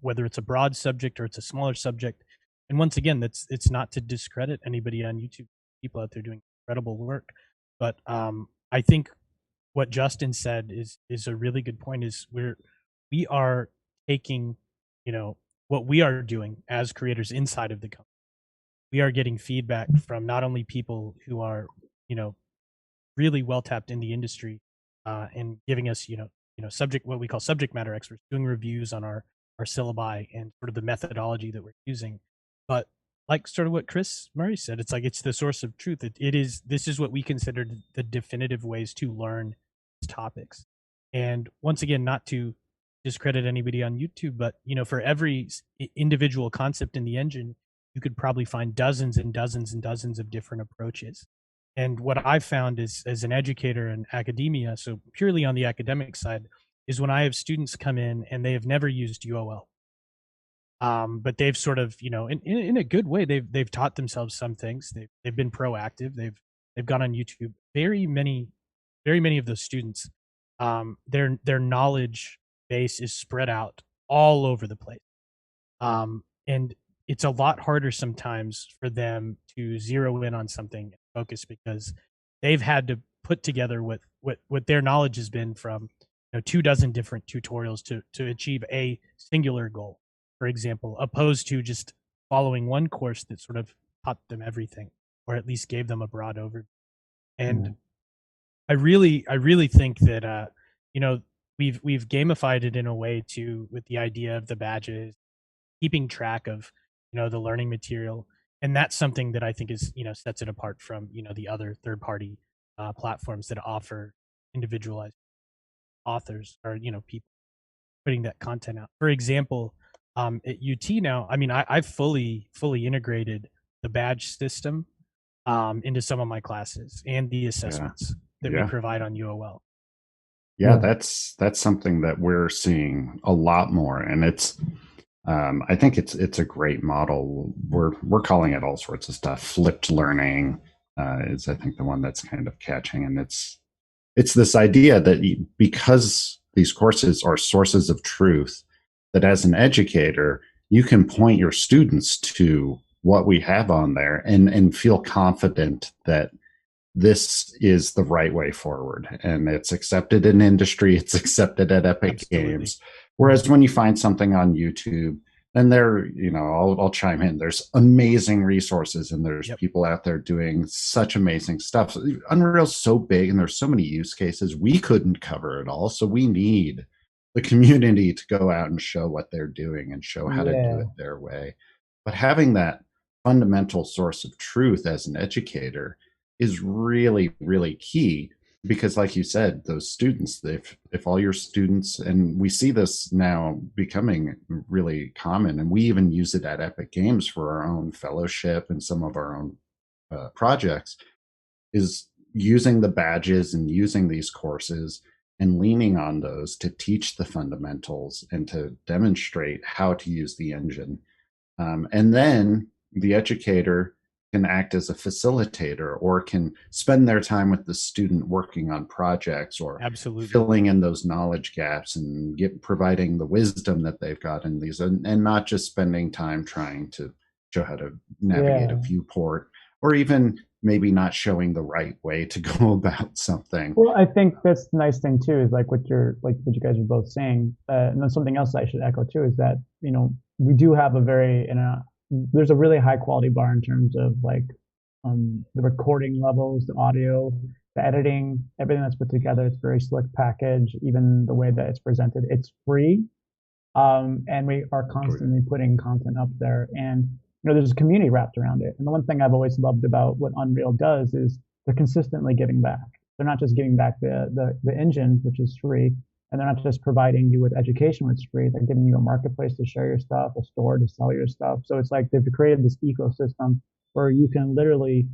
whether it's a broad subject or it's a smaller subject. And once again, it's not to discredit anybody on YouTube. People out there doing incredible work, but I think what Justin said is a really good point. Is we are taking, what we are doing as creators inside of the company. We are getting feedback from not only people who are, really well tapped in the industry, and giving us, what we call subject matter experts, doing reviews on our syllabi and sort of the methodology that we're using. But like sort of what Chris Murray said, it's like it's the source of truth. This is what we consider the definitive ways to learn these topics. And once again, not to discredit anybody on YouTube, but for every individual concept in the engine, you could probably find dozens and dozens and dozens of different approaches. And what I've found is, as an educator in academia, so purely on the academic side, is when I have students come in and they have never used UOL, but they've sort of, in a good way, they've taught themselves some things. They've been proactive. They've gone on YouTube. Very many of those students, their knowledge base is spread out all over the place, and it's a lot harder sometimes for them to zero in on something and focus because they've had to put together what their knowledge has been from 24 different tutorials to achieve a singular goal. for example, opposed to just following one course that sort of taught them everything, or at least gave them a broad overview. And I really think that you know, we've gamified it in a way to, with the idea of the badges, keeping track of, you know, the learning material, and that's something that I think is, you know, sets it apart from, you know, the other third party platforms that offer individualized authors, or, you know, people putting that content out. For example, at UT now, I mean, I've fully integrated the badge system into some of my classes and the assessments that we provide on UOL. Yeah, that's something that we're seeing a lot more, and it's I think it's a great model. We're calling it all sorts of stuff. Flipped learning is, I think, the one that's kind of catching, and it's this idea that because these courses are sources of truth, that as an educator, you can point your students to what we have on there and feel confident that this is the right way forward, and it's accepted in industry, it's accepted at Epic Games. Whereas when you find something on YouTube, and there, you know, I'll chime in, there's amazing resources, and there's people out there doing such amazing stuff. Unreal's so big, and there's so many use cases, we couldn't cover it all. So we need the community to go out and show what they're doing and show how to do it their way. But having that fundamental source of truth as an educator is really, really key, because like you said, those students, if all your students, and we see this now becoming really common, and we even use it at Epic Games for our own fellowship and some of our own projects, is using the badges and using these courses and leaning on those to teach the fundamentals and to demonstrate how to use the engine. And then the educator can act as a facilitator, or can spend their time with the student working on projects, or filling in those knowledge gaps and providing the wisdom that they've got in these, and not just spending time trying to show how to navigate a viewport, or even maybe not showing the right way to go about something. Well, I think that's the nice thing too, is like what you guys are both saying, and then something else I should echo too is that, you know, we do have there's a really high quality bar in terms of like the recording levels, the audio, the editing, everything that's put together. It's very slick package, even the way that it's presented. It's free, and we are constantly putting content up there, and you know, there's a community wrapped around it. And the one thing I've always loved about what Unreal does is they're consistently giving back. They're not just giving back the engine, which is free, and they're not just providing you with education, which is free. They're giving you a marketplace to share your stuff, a store to sell your stuff. So it's like they've created this ecosystem where you can literally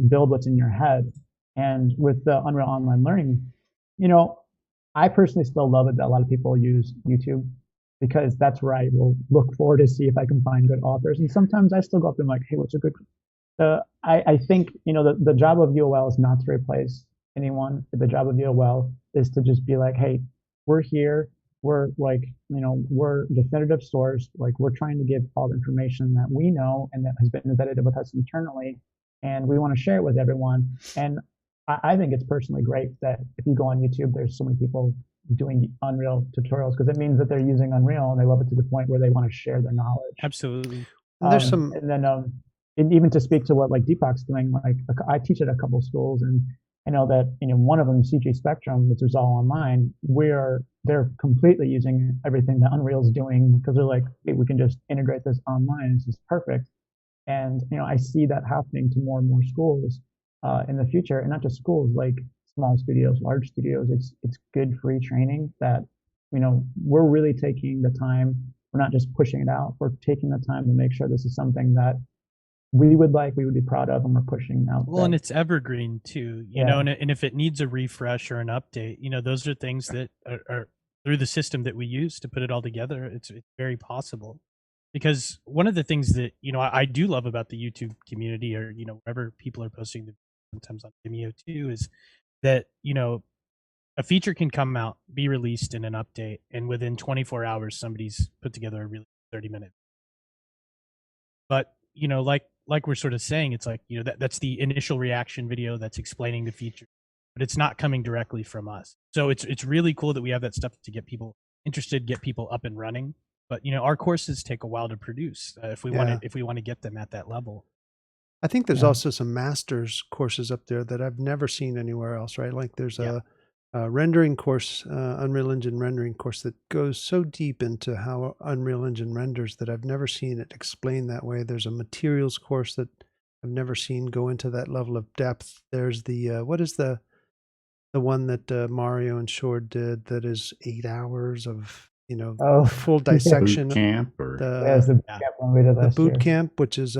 build what's in your head. And with the Unreal Online Learning, you know, I personally still love it that a lot of people use YouTube, because that's where I will look forward to see if I can find good authors. And sometimes I still go up and like, hey, what's a good? I think, you know, the job of UOL is not to replace anyone. The job of UOL is to just be like, hey, we're here. We're like, you know, we're definitive source. Like, we're trying to give all the information that we know and that has been vetted with us internally, and we want to share it with everyone. And I think it's personally great that if you go on YouTube, there's so many people doing Unreal tutorials, because it means that they're using Unreal and they love it to the point where they want to share their knowledge. Absolutely. There's some, and then even to speak to what like Deepak's doing, like I teach at a couple of schools, and I know that, you know, one of them, CJ Spectrum, which is all online, they're completely using everything that Unreal's doing, because they're like, hey, we can just integrate this online. This is perfect. And, you know, I see that happening to more and more schools in the future, and not just schools, like small studios, large studios. It's good free training that, you know, we're really taking the time. We're not just pushing it out. We're taking the time to make sure this is something that we would be proud of, and we're pushing out. Well, and it's evergreen too, you know, and if it needs a refresh or an update, you know, those are things that are through the system that we use to put it all together. It's very possible, because one of the things that, you know, I do love about the YouTube community, or, you know, wherever people are posting sometimes on Vimeo too, is that, you know, a feature can come out, be released in an update, and within 24 hours, somebody's put together a really 30-minute. But, you know, like we're sort of saying, it's like, you know, that's the initial reaction video that's explaining the feature, but it's not coming directly from us. So it's really cool that we have that stuff to get people interested, get people up and running. But our courses take a while to produce if we want to get them at that level. I think there's also some master's courses up there that I've never seen anywhere else, right? Like there's a rendering course, Unreal Engine rendering course that goes so deep into how Unreal Engine renders that I've never seen it explained that way. There's a materials course that I've never seen go into that level of depth. There's the what is the one that Mario and Shore did that is 8 hours of full dissection. Boot camp or the boot camp, which is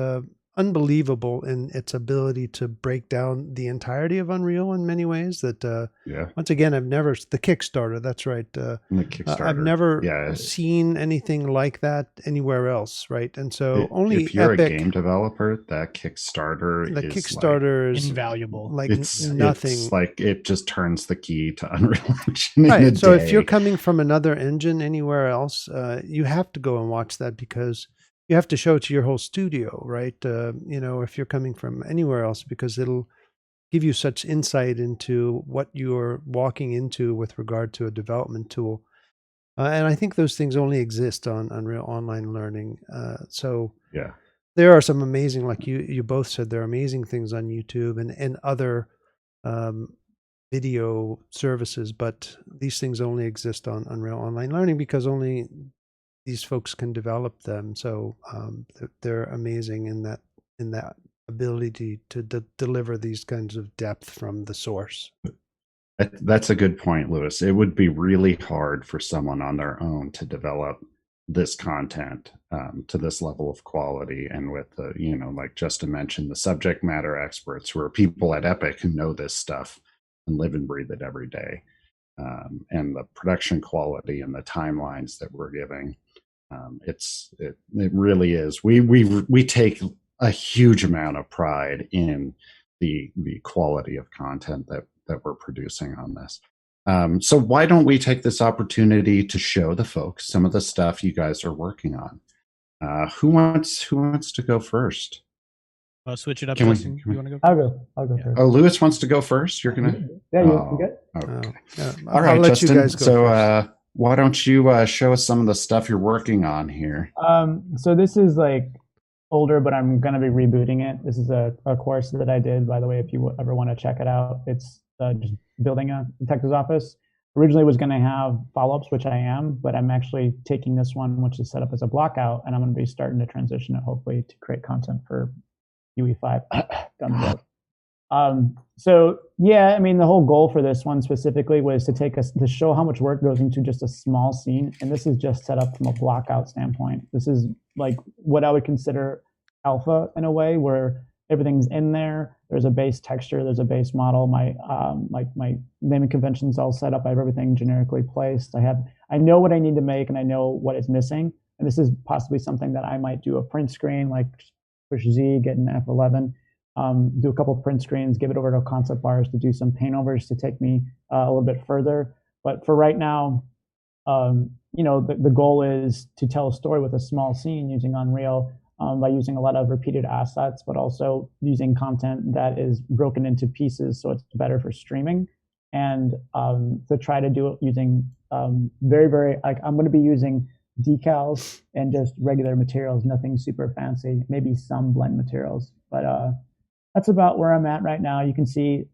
unbelievable in its ability to break down the entirety of Unreal in many ways. That once again, I've never the Kickstarter. That's right. The Kickstarter. I've never seen anything like that anywhere else. Right, and so only if you're Epic, a game developer, that Kickstarter is invaluable. Like nothing. It's like it just turns the key to Unreal Engine. Right. So if you're coming from another engine anywhere else, you have to go and watch that because you have to show it to your whole studio, right? If you're coming from anywhere else, because it'll give you such insight into what you're walking into with regard to a development tool. And I think those things only exist on Unreal Online Learning. There are some amazing, like you both said, there are amazing things on YouTube and other video services, but these things only exist on Unreal Online Learning because only these folks can develop them. So they're amazing in that ability to deliver these kinds of depth from the source. That's a good point, Lewis. It would be really hard for someone on their own to develop this content to this level of quality, and with the like Justin mentioned, the subject matter experts who are people at Epic who know this stuff and live and breathe it every day, and the production quality and the timelines that we're giving. It really is. We take a huge amount of pride in the quality of content that we're producing on this. So why don't we take this opportunity to show the folks some of the stuff you guys are working on? Who wants to go first? I'll switch it up. You want to go? I'll go first. Oh, Lewis wants to go first. You're gonna. You good? Okay. All right, let Justin. you guys go first. Why don't you show us some of the stuff you're working on here? So this is like older, but I'm going to be rebooting it. This is a course that I did, by the way, if you ever want to check it out. It's just building a detective's office. Originally was going to have follow-ups, which I am, but I'm actually taking this one, which is set up as a block out, and I'm going to be starting to transition it, hopefully, to create content for UE5 down the road. So yeah, I mean, the whole goal for this one specifically was to show how much work goes into just a small scene. And this is just set up from a block out standpoint. This is like what I would consider alpha in a way, where everything's in there. There's a base texture, there's a base model. My my naming conventions all set up. I have everything generically placed. I know what I need to make and I know what is missing. And this is possibly something that I might do a print screen, like push Z, get an F11. Do a couple of print screens, give it over to concept bars to do some paint overs to take me a little bit further. But for right now, the goal is to tell a story with a small scene using Unreal by using a lot of repeated assets, but also using content that is broken into pieces so it's better for streaming. And to try to do it using very, very, like I'm going to be using decals and just regular materials, nothing super fancy, maybe some blend materials. But that's about where I'm at right now. You can see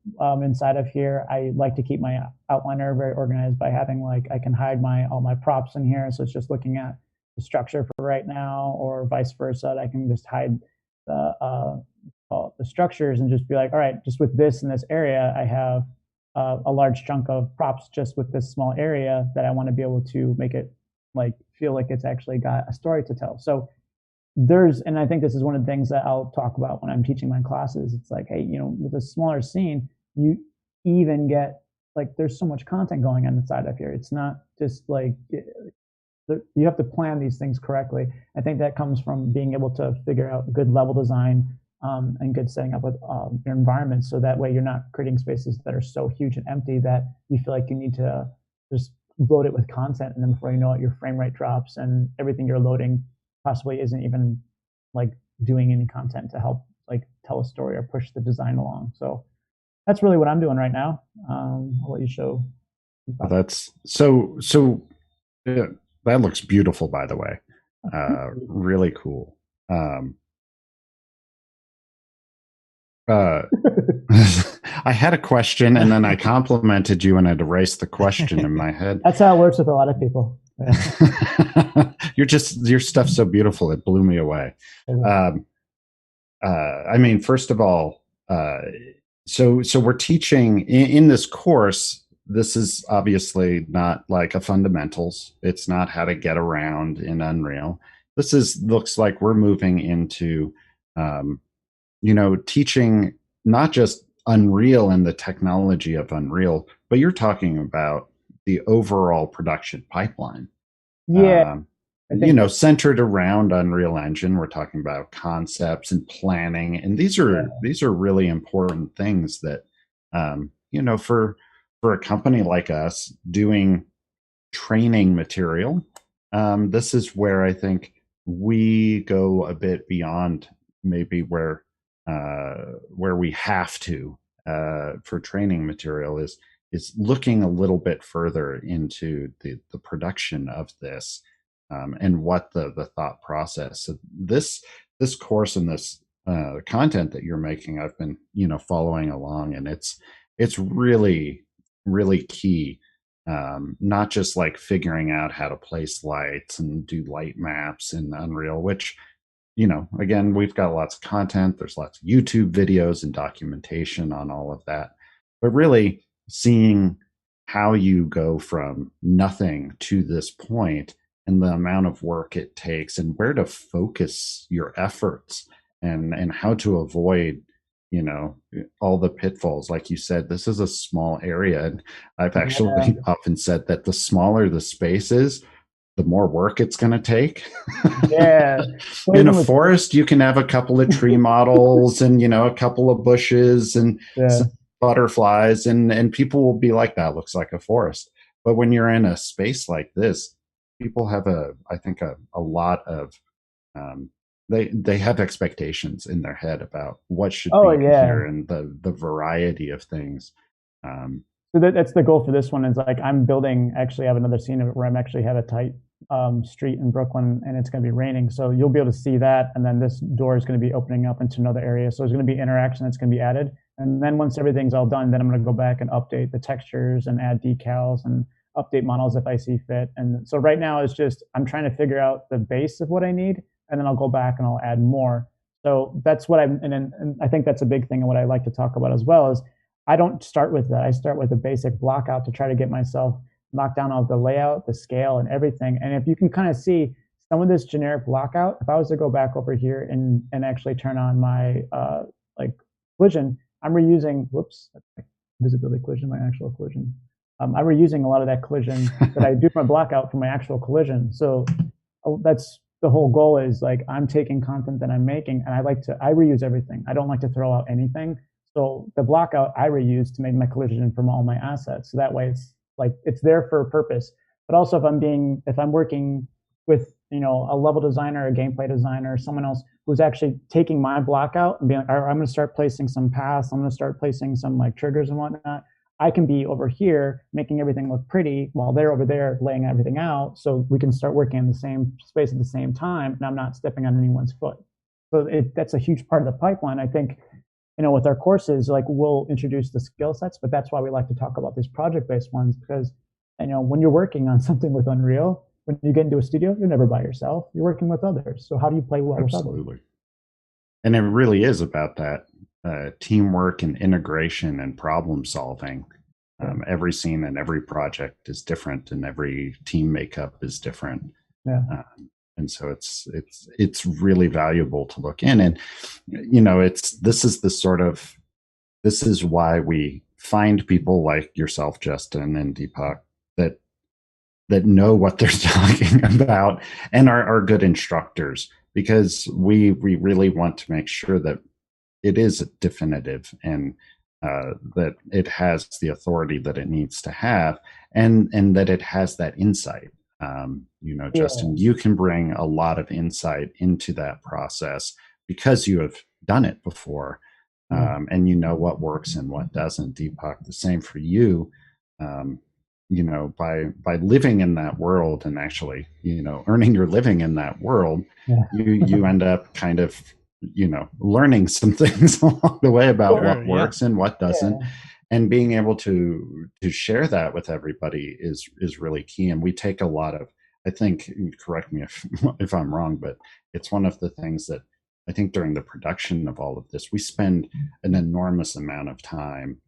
inside of here, I like to keep my outliner very organized by having I can hide all my props in here. So it's just looking at the structure for right now, or vice versa. I can just hide the structures and just be like, all right, just with this in this area, I have a large chunk of props just with this small area that I want to be able to make it feel like it's actually got a story to tell. So and I think this is one of the things that I'll talk about when I'm teaching my classes. It's like, hey, with a smaller scene, you even get there's so much content going on inside of here. It's not just you have to plan these things correctly. I think that comes from being able to figure out good level design and good setting up with your environment, so that way you're not creating spaces that are so huge and empty that you feel like you need to just load it with content, and then before you know it, your frame rate drops and everything you're loading possibly isn't even doing any content to help tell a story or push the design along. So that's really what I'm doing right now. I'll let you show. That's so That looks beautiful, by the way. Really cool. I had a question and then I complimented you and I'd erased the question in my head. That's how it works with a lot of people. Yeah. Your stuff's so beautiful. It blew me away. I mean, first of all, so we're teaching in this course. This is obviously not like a fundamentals. It's not how to get around in Unreal. Looks like we're moving into, teaching not just Unreal and the technology of Unreal, but you're talking about the overall production pipeline. Yeah. Centered around Unreal Engine. We're talking about concepts and planning, and these are really important things that, for a company like us doing training material, this is where I think we go a bit beyond maybe where we have to for training material is looking a little bit further into the production of this, and what the thought process. So this course and this content that you're making, I've been following along, and it's really really key. Not just like figuring out how to place lights and do light maps in Unreal, which again, we've got lots of content. There's lots of YouTube videos and documentation on all of that. But really seeing how you go from nothing to this point and the amount of work it takes and where to focus your efforts and how to avoid, all the pitfalls. Like you said, this is a small area. And I've actually often said that the smaller the space is, the more work it's going to take. Yeah. In a forest, you can have a couple of tree models and, a couple of bushes and some butterflies, and people will be like, that looks like a forest. But when you're in a space like this, people have I think a lot of, they have expectations in their head about what should be here and the variety of things. So that's the goal for this one. Is like I'm building. Actually, I have another scene of it where I'm actually have a tight street in Brooklyn, and it's going to be raining. So you'll be able to see that, and then this door is going to be opening up into another area. So there's going to be interaction that's going to be added, and then once everything's all done, then I'm going to go back and update the textures and add decals and update models if I see fit. And so right now it's just I'm trying to figure out the base of what I need, and then I'll go back and I'll add more. So that's what and I think that's a big thing, and what I like to talk about as well is I don't start with that. I start with a basic block out to try to get myself knocked down all the layout, the scale, and everything. And if you can kind of see some of this generic block out, if I was to go back over here and actually turn on my like collision, I'm reusing, visibility collision, my actual collision. I'm reusing a lot of that collision that I do my block out for my actual collision. So that's the whole goal, is like I'm taking content that I'm making, and I reuse everything. I don't like to throw out anything. So the block out I reuse to make my collision from all my assets. So that way it's there for a purpose. But also if I'm working with, a level designer, a gameplay designer, someone else who's actually taking my block out and being like, all right, I'm going to start placing some paths. I'm going to start placing some like triggers and whatnot. I can be over here making everything look pretty while they're over there laying everything out. So we can start working in the same space at the same time, and I'm not stepping on anyone's foot. So that's a huge part of the pipeline. I think, with our courses, like we'll introduce the skill sets, but that's why we like to talk about these project-based ones, because, when you're working on something with Unreal, when you get into a studio, you're never by yourself. You're working with others. So how do you play well with others? Absolutely. And it really is about that teamwork and integration and problem solving. Every scene and every project is different, and every team makeup is different. Yeah. And so it's really valuable to look in, and this is why we find people like yourself, Justin, and Deepak, that know what they're talking about and are good instructors, because we really want to make sure that it is definitive and that it has the authority that it needs to have, and that it has that insight. Justin, you can bring a lot of insight into that process because you have done it before, and what works and what doesn't. Deepak, the same for you. by living in that world and actually, earning your living in that world, Yeah. you end up kind of, learning some things along the way about Sure, what yeah. works and what doesn't. Yeah. And being able to share that with everybody is really key. And we take a lot of, I think, correct me if I'm wrong, but it's one of the things that I think during the production of all of this, we spend an enormous amount of time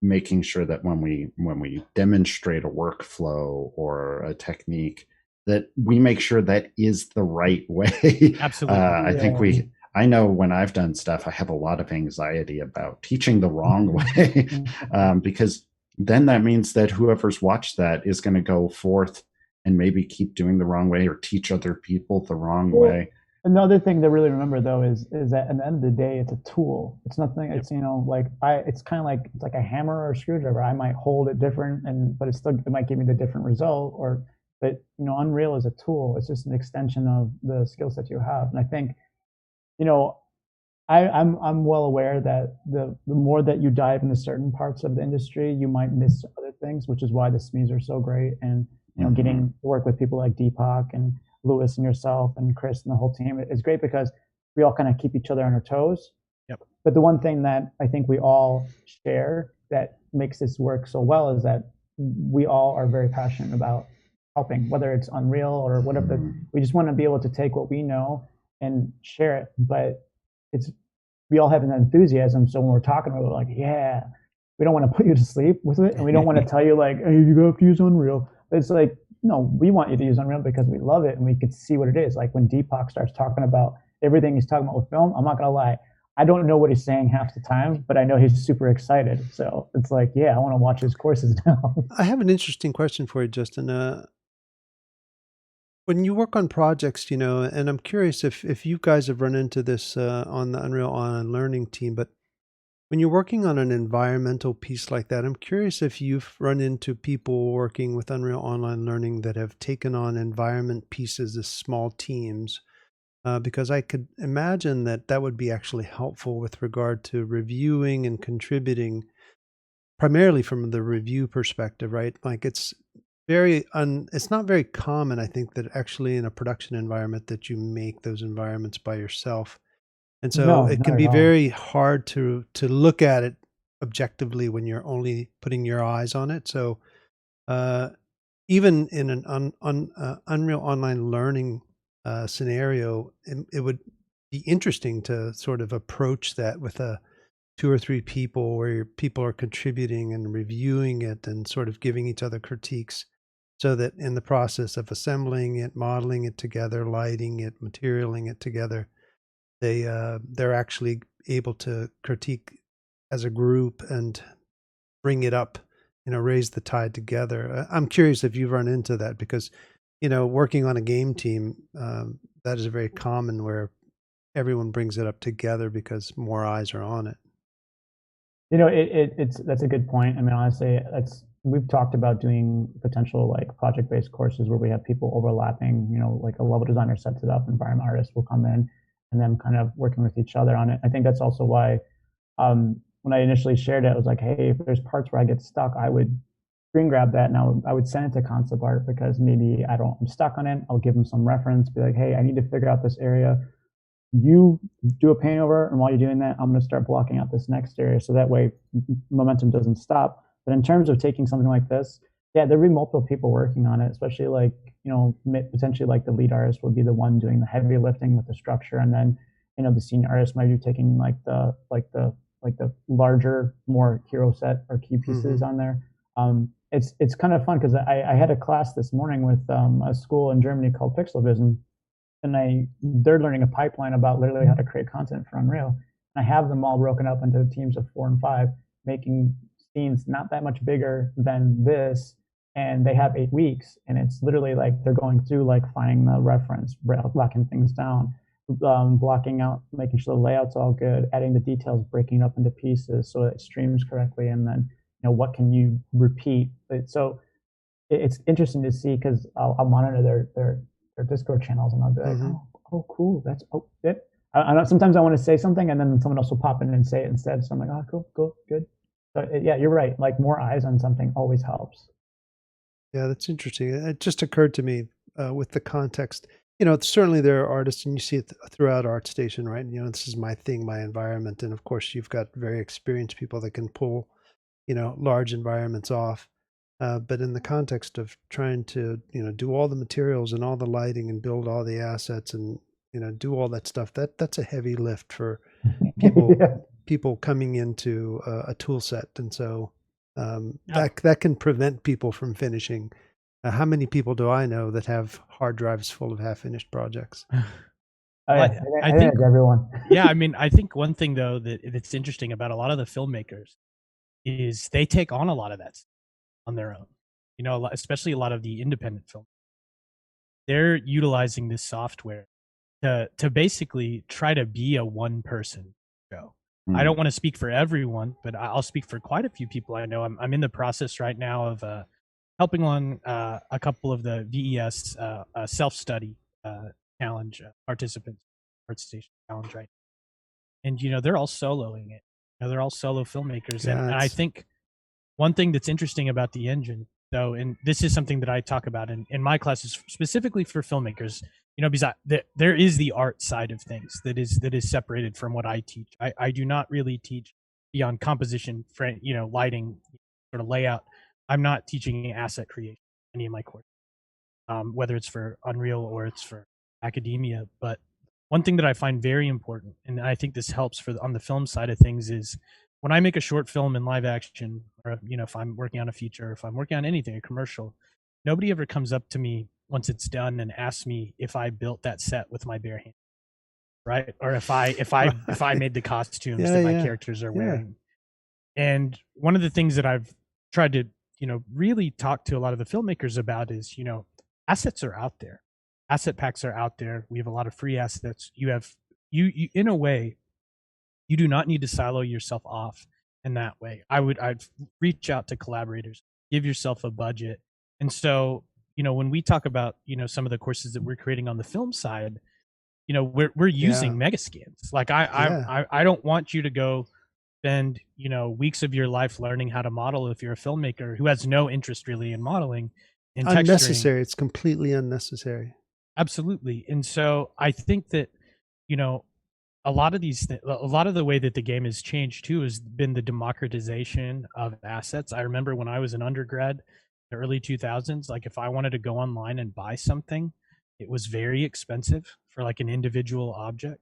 making sure that when we demonstrate a workflow or a technique, that we make sure that is the right way. Absolutely. I think I know when I've done stuff, I have a lot of anxiety about teaching the wrong way, because then that means that whoever's watched that is going to go forth and maybe keep doing the wrong way or teach other people the wrong way. Another thing to really remember though is that at the end of the day, it's a tool. It's nothing. It's it's kind of like it's like a hammer or a screwdriver. I might hold it different, but it might give me the different result. But Unreal is a tool. It's just an extension of the skill set you have. And I think, I'm well aware that the more that you dive into certain parts of the industry, you might miss other things, which is why the SMEs are so great. And getting to work with people like Deepak and Lewis and yourself and Chris and the whole team is great because we all kind of keep each other on our toes. Yep. But the one thing that I think we all share that makes this work so well is that we all are very passionate about helping, whether it's Unreal or whatever. We just want to be able to take what we know and share it. But we all have an enthusiasm. So when we're talking, we're like, yeah, we don't want to put you to sleep with it. And we don't want to tell you like, hey, you have to use Unreal. But it's like, no, we want you to use Unreal because we love it and we could see what it is. Like when Deepak starts talking about everything he's talking about with film, I'm not going to lie. I don't know what he's saying half the time, but I know he's super excited. So it's like, yeah, I want to watch his courses now. I have an interesting question for you, Justin. When you work on projects, and I'm curious if you guys have run into this on the Unreal Online Learning team, but when you're working on an environmental piece like that, I'm curious if you've run into people working with Unreal Online Learning that have taken on environment pieces as small teams, because I could imagine that would be actually helpful with regard to reviewing and contributing, primarily from the review perspective, right? Like it's not very common, I think, that actually in a production environment that you make those environments by yourself. And so it can be very hard to look at it objectively when you're only putting your eyes on it. So even in an Unreal Online Learning scenario, it would be interesting to sort of approach that with 2 or 3 people where people are contributing and reviewing it and sort of giving each other critiques, so that in the process of assembling it, modeling it together, lighting it, materialing it together, they're actually able to critique as a group and bring it up, raise the tide together. I'm curious if you've run into that because, working on a game team, that is very common where everyone brings it up together because more eyes are on it. That's a good point. I mean, honestly, we've talked about doing potential like project-based courses where we have people overlapping, like a level designer sets it up, environment artist will come in, and then kind of working with each other on it. I think that's also why when I initially shared it, I was like, hey, if there's parts where I get stuck, I would screen grab that and I would send it to concept art because maybe I'm stuck on it. I'll give them some reference, be like, hey, I need to figure out this area. You do a paint over, and while you're doing that, I'm going to start blocking out this next area. So that way momentum doesn't stop. But in terms of taking something like this, yeah, there'd be multiple people working on it, especially like, potentially like the lead artist would be the one doing the heavy lifting with the structure. And then, the senior artist might be taking like the larger, more hero set or key pieces on there. It's kind of fun because I had a class this morning with a school in Germany called Pixelvision, and they're learning a pipeline about literally how to create content for Unreal. And I have them all broken up into teams of 4 and 5, making scenes not that much bigger than this, and they have 8 weeks, and it's literally like they're going through like finding the reference, blocking things down, blocking out, making sure the layout's all good, adding the details, breaking it up into pieces so it streams correctly, and then what can you repeat. So it's interesting to see because I'll monitor their Discord channels and I'll be like, oh cool, that's it. I know sometimes I want to say something and then someone else will pop in and say it instead. So I'm like, oh cool, good. So yeah, you're right. Like more eyes on something always helps. Yeah, that's interesting. It just occurred to me with the context. You know, certainly there are artists, and you see it throughout ArtStation, right? You know, this is my thing, my environment, and of course, you've got very experienced people that can pull, you know, large environments off. But in the context of trying to, you know, do all the materials and all the lighting and build all the assets and, you know, do all that stuff, that's a heavy lift for people Yeah. people coming into a tool set, and so Yeah. that can prevent people from finishing. How many people do I know that have hard drives full of half-finished projects? Oh, Well, yeah. I I think think it's everyone. yeah, I mean, I think one thing though that's interesting about a lot of the filmmakers is they take on a lot of that stuff on their own. You know, especially a lot of the independent film. They're utilizing this software to basically try to be a one person show. I Mm. don't want to speak for everyone, but I'll speak for quite a few people I know. I'm in the process right now of helping on a couple of the VES self study challenge participants, ArtStation challenge, right? And you know they're all soloing it. You know, they're all solo filmmakers, Yeah, and I it's think one thing that's interesting about the engine, though, and this is something that I talk about in my classes specifically for filmmakers, you know, because there is the art side of things that is separated from what I teach. I do not really teach beyond composition, you know, lighting, sort of layout. I'm not teaching asset creation in any of my courses, whether it's for Unreal or it's for academia. But one thing that I find very important, and I think this helps for on the film side of things, is when I make a short film in live action, or you know, if I'm working on a feature, if I'm working on anything, a commercial, nobody ever comes up to me once it's done and asks me if I built that set with my bare hands, right? Or if I made the costumes yeah, that my yeah, characters are yeah. wearing. And one of the things that I've tried to, you know, really talk to a lot of the filmmakers about is, you know, assets are out there. Asset packs are out there. We have a lot of free assets. You have you in a way, you do not need to silo yourself off in that way. I'd reach out to collaborators, give yourself a budget. And so, you know, when we talk about, you know, some of the courses that we're creating on the film side, you know, we're using Megascans. Like Yeah. I don't want you to go spend, you know, weeks of your life learning how to model if you're a filmmaker who has no interest really in modeling and texturing. Unnecessary. It's completely unnecessary. Absolutely. And so I think that, you know, a lot of a lot of the way that the game has changed too has been the democratization of assets. I remember when I was an undergrad, the early 2000s, like if I wanted to go online and buy something, it was very expensive for like an individual object.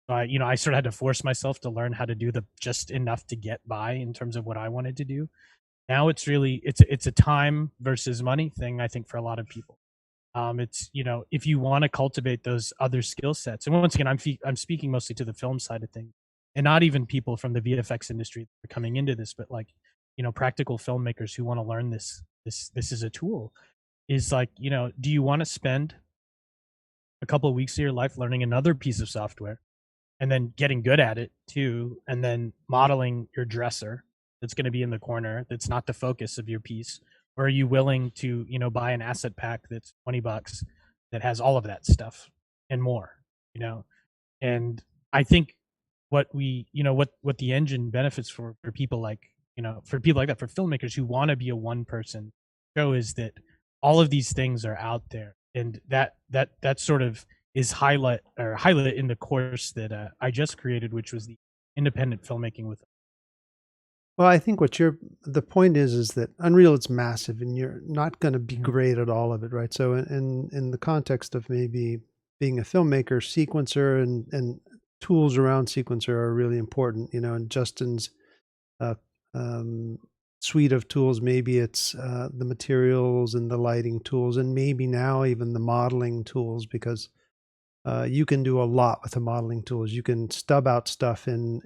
So you know, I sort of had to force myself to learn how to do the just enough to get by in terms of what I wanted to do. Now it's really it's a time versus money thing, I think, for a lot of people. It's, you know, if you want to cultivate those other skill sets, and once again, I'm speaking mostly to the film side of things, and not even people from the VFX industry that are coming into this, but like, you know, practical filmmakers who want to learn this is a tool. Is like, you know, do you want to spend a couple of weeks of your life learning another piece of software and then getting good at it too, and then modeling your dresser that's going to be in the corner that's not the focus of your piece? Or are you willing to, you know, buy an asset pack that's $20 that has all of that stuff and more, you know? And I think what we, you know, what the engine benefits for people like, you know, for people like that, for filmmakers who want to be a one person show, is that all of these things are out there, and that sort of is highlight in the course that I just created, which was the independent filmmaking with. Well, I think the point is that Unreal is massive, and you're not going to be great at all of it, right? So, in the context of maybe being a filmmaker, sequencer and tools around sequencer are really important, you know. And Justin's uh, um, suite of tools, maybe it's the materials and the lighting tools, and maybe now even the modeling tools, because you can do a lot with the modeling tools. You can stub out stuff in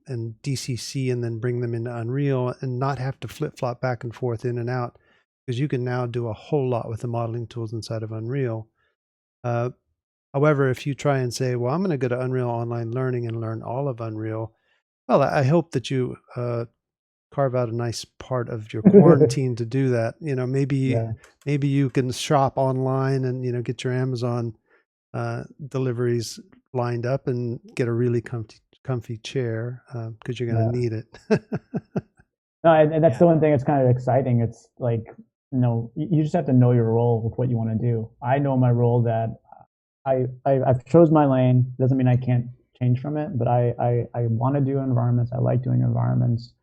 DCC and then bring them into Unreal and not have to flip flop back and forth in and out, because you can now do a whole lot with the modeling tools inside of Unreal. However, if you try and say, well, I'm going to go to Unreal Online Learning and learn all of Unreal, well, I hope that you carve out a nice part of your quarantine to do that. You know, maybe you can shop online and, you know, get your Amazon deliveries lined up and get a really comfy chair, because you're going to need it. No, and that's Yeah. the one thing that's kind of exciting. It's like, you just have to know your role with what you want to do. I know my role that I've chose my lane. Doesn't mean I can't change from it, but I want to do environments. I like doing environments.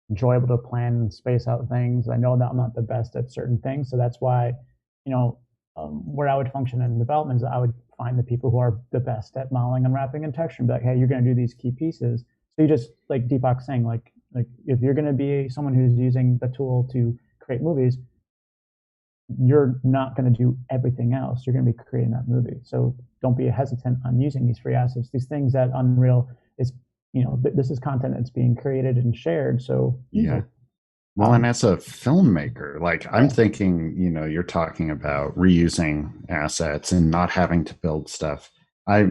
Enjoyable to plan and space out things. I know that I'm not the best at certain things, so that's why, where I would function in development is I would find the people who are the best at modeling, unwrapping, and texture, and be like, hey, you're going to do these key pieces. So you just, like Deepak's saying, like if you're going to be someone who's using the tool to create movies, you're not going to do everything else. You're going to be creating that movie. So don't be hesitant on using these free assets. These things that Unreal is, this is content that's being created and shared. So yeah. Well, and as a filmmaker, like I'm thinking, you're talking about reusing assets and not having to build stuff. I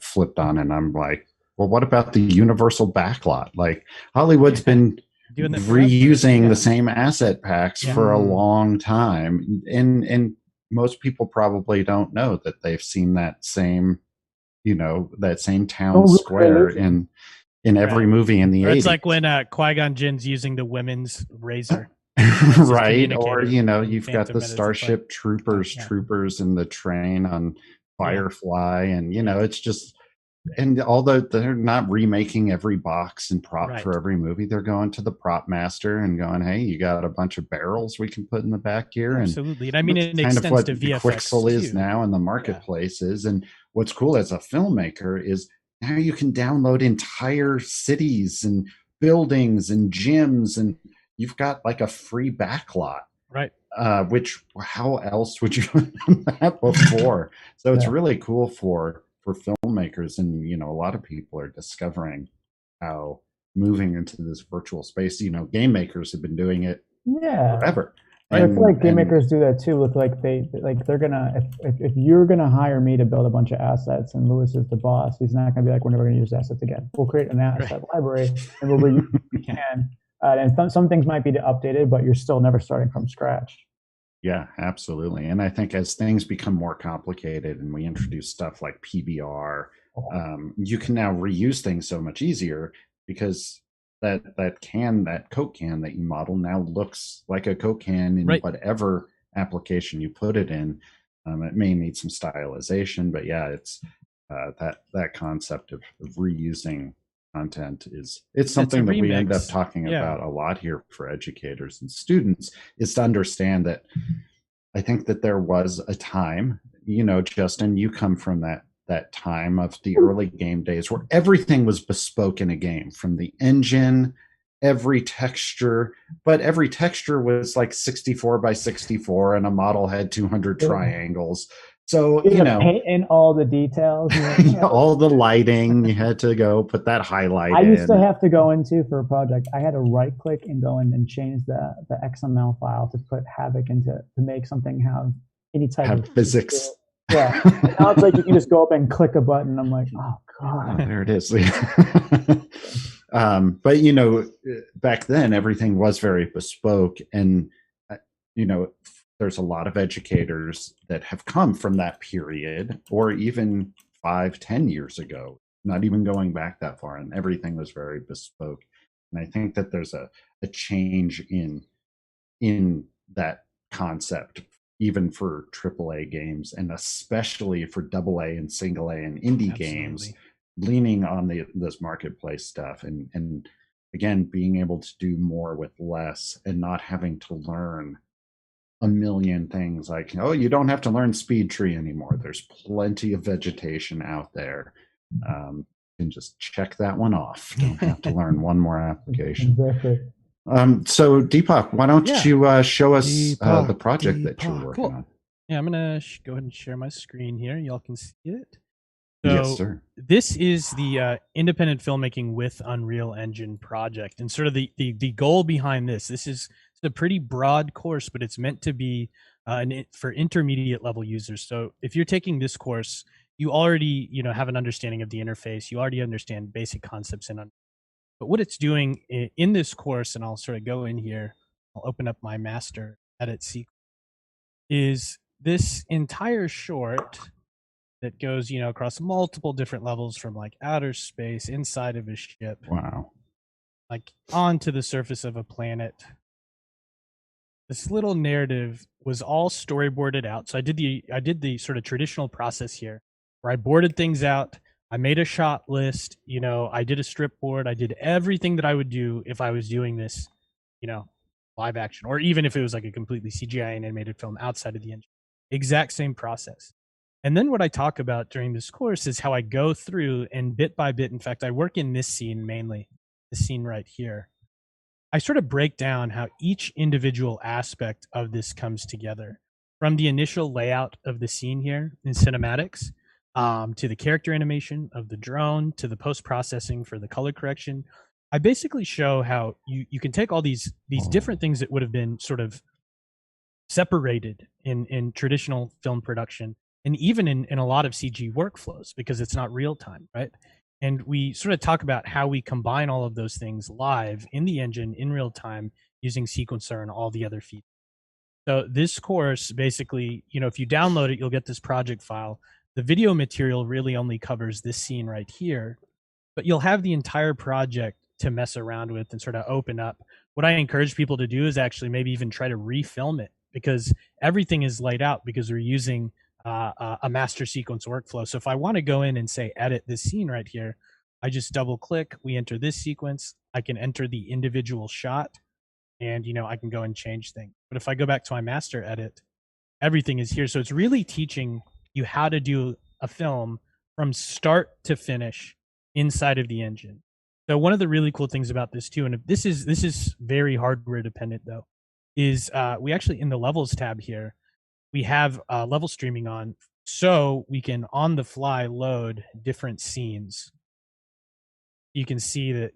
flipped on and I'm like, well, what about the universal backlot? Like Hollywood's been reusing the same asset packs for a long time. And most people probably don't know that they've seen that same, that same town square in every movie in the 80s. It's like when Qui-Gon Jinn's using the women's razor. Right. Or, you've got the Starship Troopers in the train on Firefly. And, it's just, and although they're not remaking every box and prop for every movie, they're going to the prop master and going, hey, you got a bunch of barrels we can put in the back here. Absolutely. And I mean, it kind extends of what to VFX Quixel is now in the marketplaces. And what's cool as a filmmaker is now you can download entire cities and buildings and gyms, and you've got like a free backlot. Right. Which, how else would you have done that before? So it's really cool for filmmakers, and a lot of people are discovering how moving into this virtual space. Game makers have been doing it forever. And I feel like game makers do that too. With they're gonna, if you're gonna hire me to build a bunch of assets and Lewis is the boss, he's not gonna be like, we're never gonna use assets again. We'll create an asset library and we'll reuse what we can. And some things might be updated, but you're still never starting from scratch. Yeah, absolutely. And I think as things become more complicated and we introduce stuff like PBR, you can now reuse things so much easier, because that Coke can that you model now looks like a Coke can in whatever application you put it in. It may need some stylization, but yeah, it's that concept of reusing content it's something that we end up talking about a lot here for educators and students, is to understand that I think that there was a time, Justin, you come from that time of the early game days where everything was bespoke in a game, from the engine, every texture, but every texture was like 64 by 64 and a model had 200 triangles. So, paint in all the details, all the lighting, you had to go put that highlight I used to have to go into for a project. I had to right click and go in and change the XML file to put Havok into, to make something have any type of physics. Yeah. Now it's like you can just go up and click a button. I'm like, oh God. There it is. But back then everything was very bespoke, and there's a lot of educators that have come from that period, or even 5-10 years ago, not even going back that far, and everything was very bespoke. And I think that there's a change in that concept, even for AAA games, and especially for AA and single A and indie games, leaning on this marketplace stuff, and again, being able to do more with less and not having to learn a million things. Like, you don't have to learn speed tree anymore. There's plenty of vegetation out there. You can just check that one off. Don't have to learn one more application. Exactly. So Deepak, why don't you show us the project that you're working on? Yeah, I'm gonna go ahead and share my screen here. Y'all can see it. So yes, sir. This is the independent filmmaking with Unreal Engine project, and sort of the goal behind this. This is a pretty broad course, but it's meant to be for intermediate level users. So if you're taking this course, you already have an understanding of the interface. You already understand basic concepts in Unreal. But what it's doing in this course, and I'll sort of go in here, I'll open up my master edit sequence, is this entire short that goes, across multiple different levels, from like outer space, inside of a ship. Wow. like onto the surface of a planet. This little narrative was all storyboarded out. So I did the sort of traditional process here where I boarded things out. I made a shot list, I did a strip board. I did everything that I would do if I was doing this, live action, or even if it was like a completely CGI and animated film outside of the engine. Exact same process. And then what I talk about during this course is how I go through and bit by bit. In fact, I work in this scene mainly, the scene right here. I sort of break down how each individual aspect of this comes together, from the initial layout of the scene here in cinematics, to the character animation of the drone, to the post-processing for the color correction. I basically show how you can take all these different things that would have been sort of separated in traditional film production, and even in a lot of CG workflows, because it's not real time, right? And we sort of talk about how we combine all of those things live in the engine in real time using Sequencer and all the other features. So this course, basically, if you download it, you'll get this project file. The video material really only covers this scene right here, but you'll have the entire project to mess around with and sort of open up. What I encourage people to do is actually maybe even try to refilm it, because everything is laid out because we're using a master sequence workflow. So if I want to go in and say edit this scene right here, I just double click, we enter this sequence, I can enter the individual shot, and I can go and change things. But if I go back to my master edit, everything is here. So it's really teaching you how to do a film from start to finish inside of the engine. So one of the really cool things about this too, and this is very hardware dependent though, is we actually, in the levels tab here, we have level streaming on, so we can on the fly load different scenes. You can see that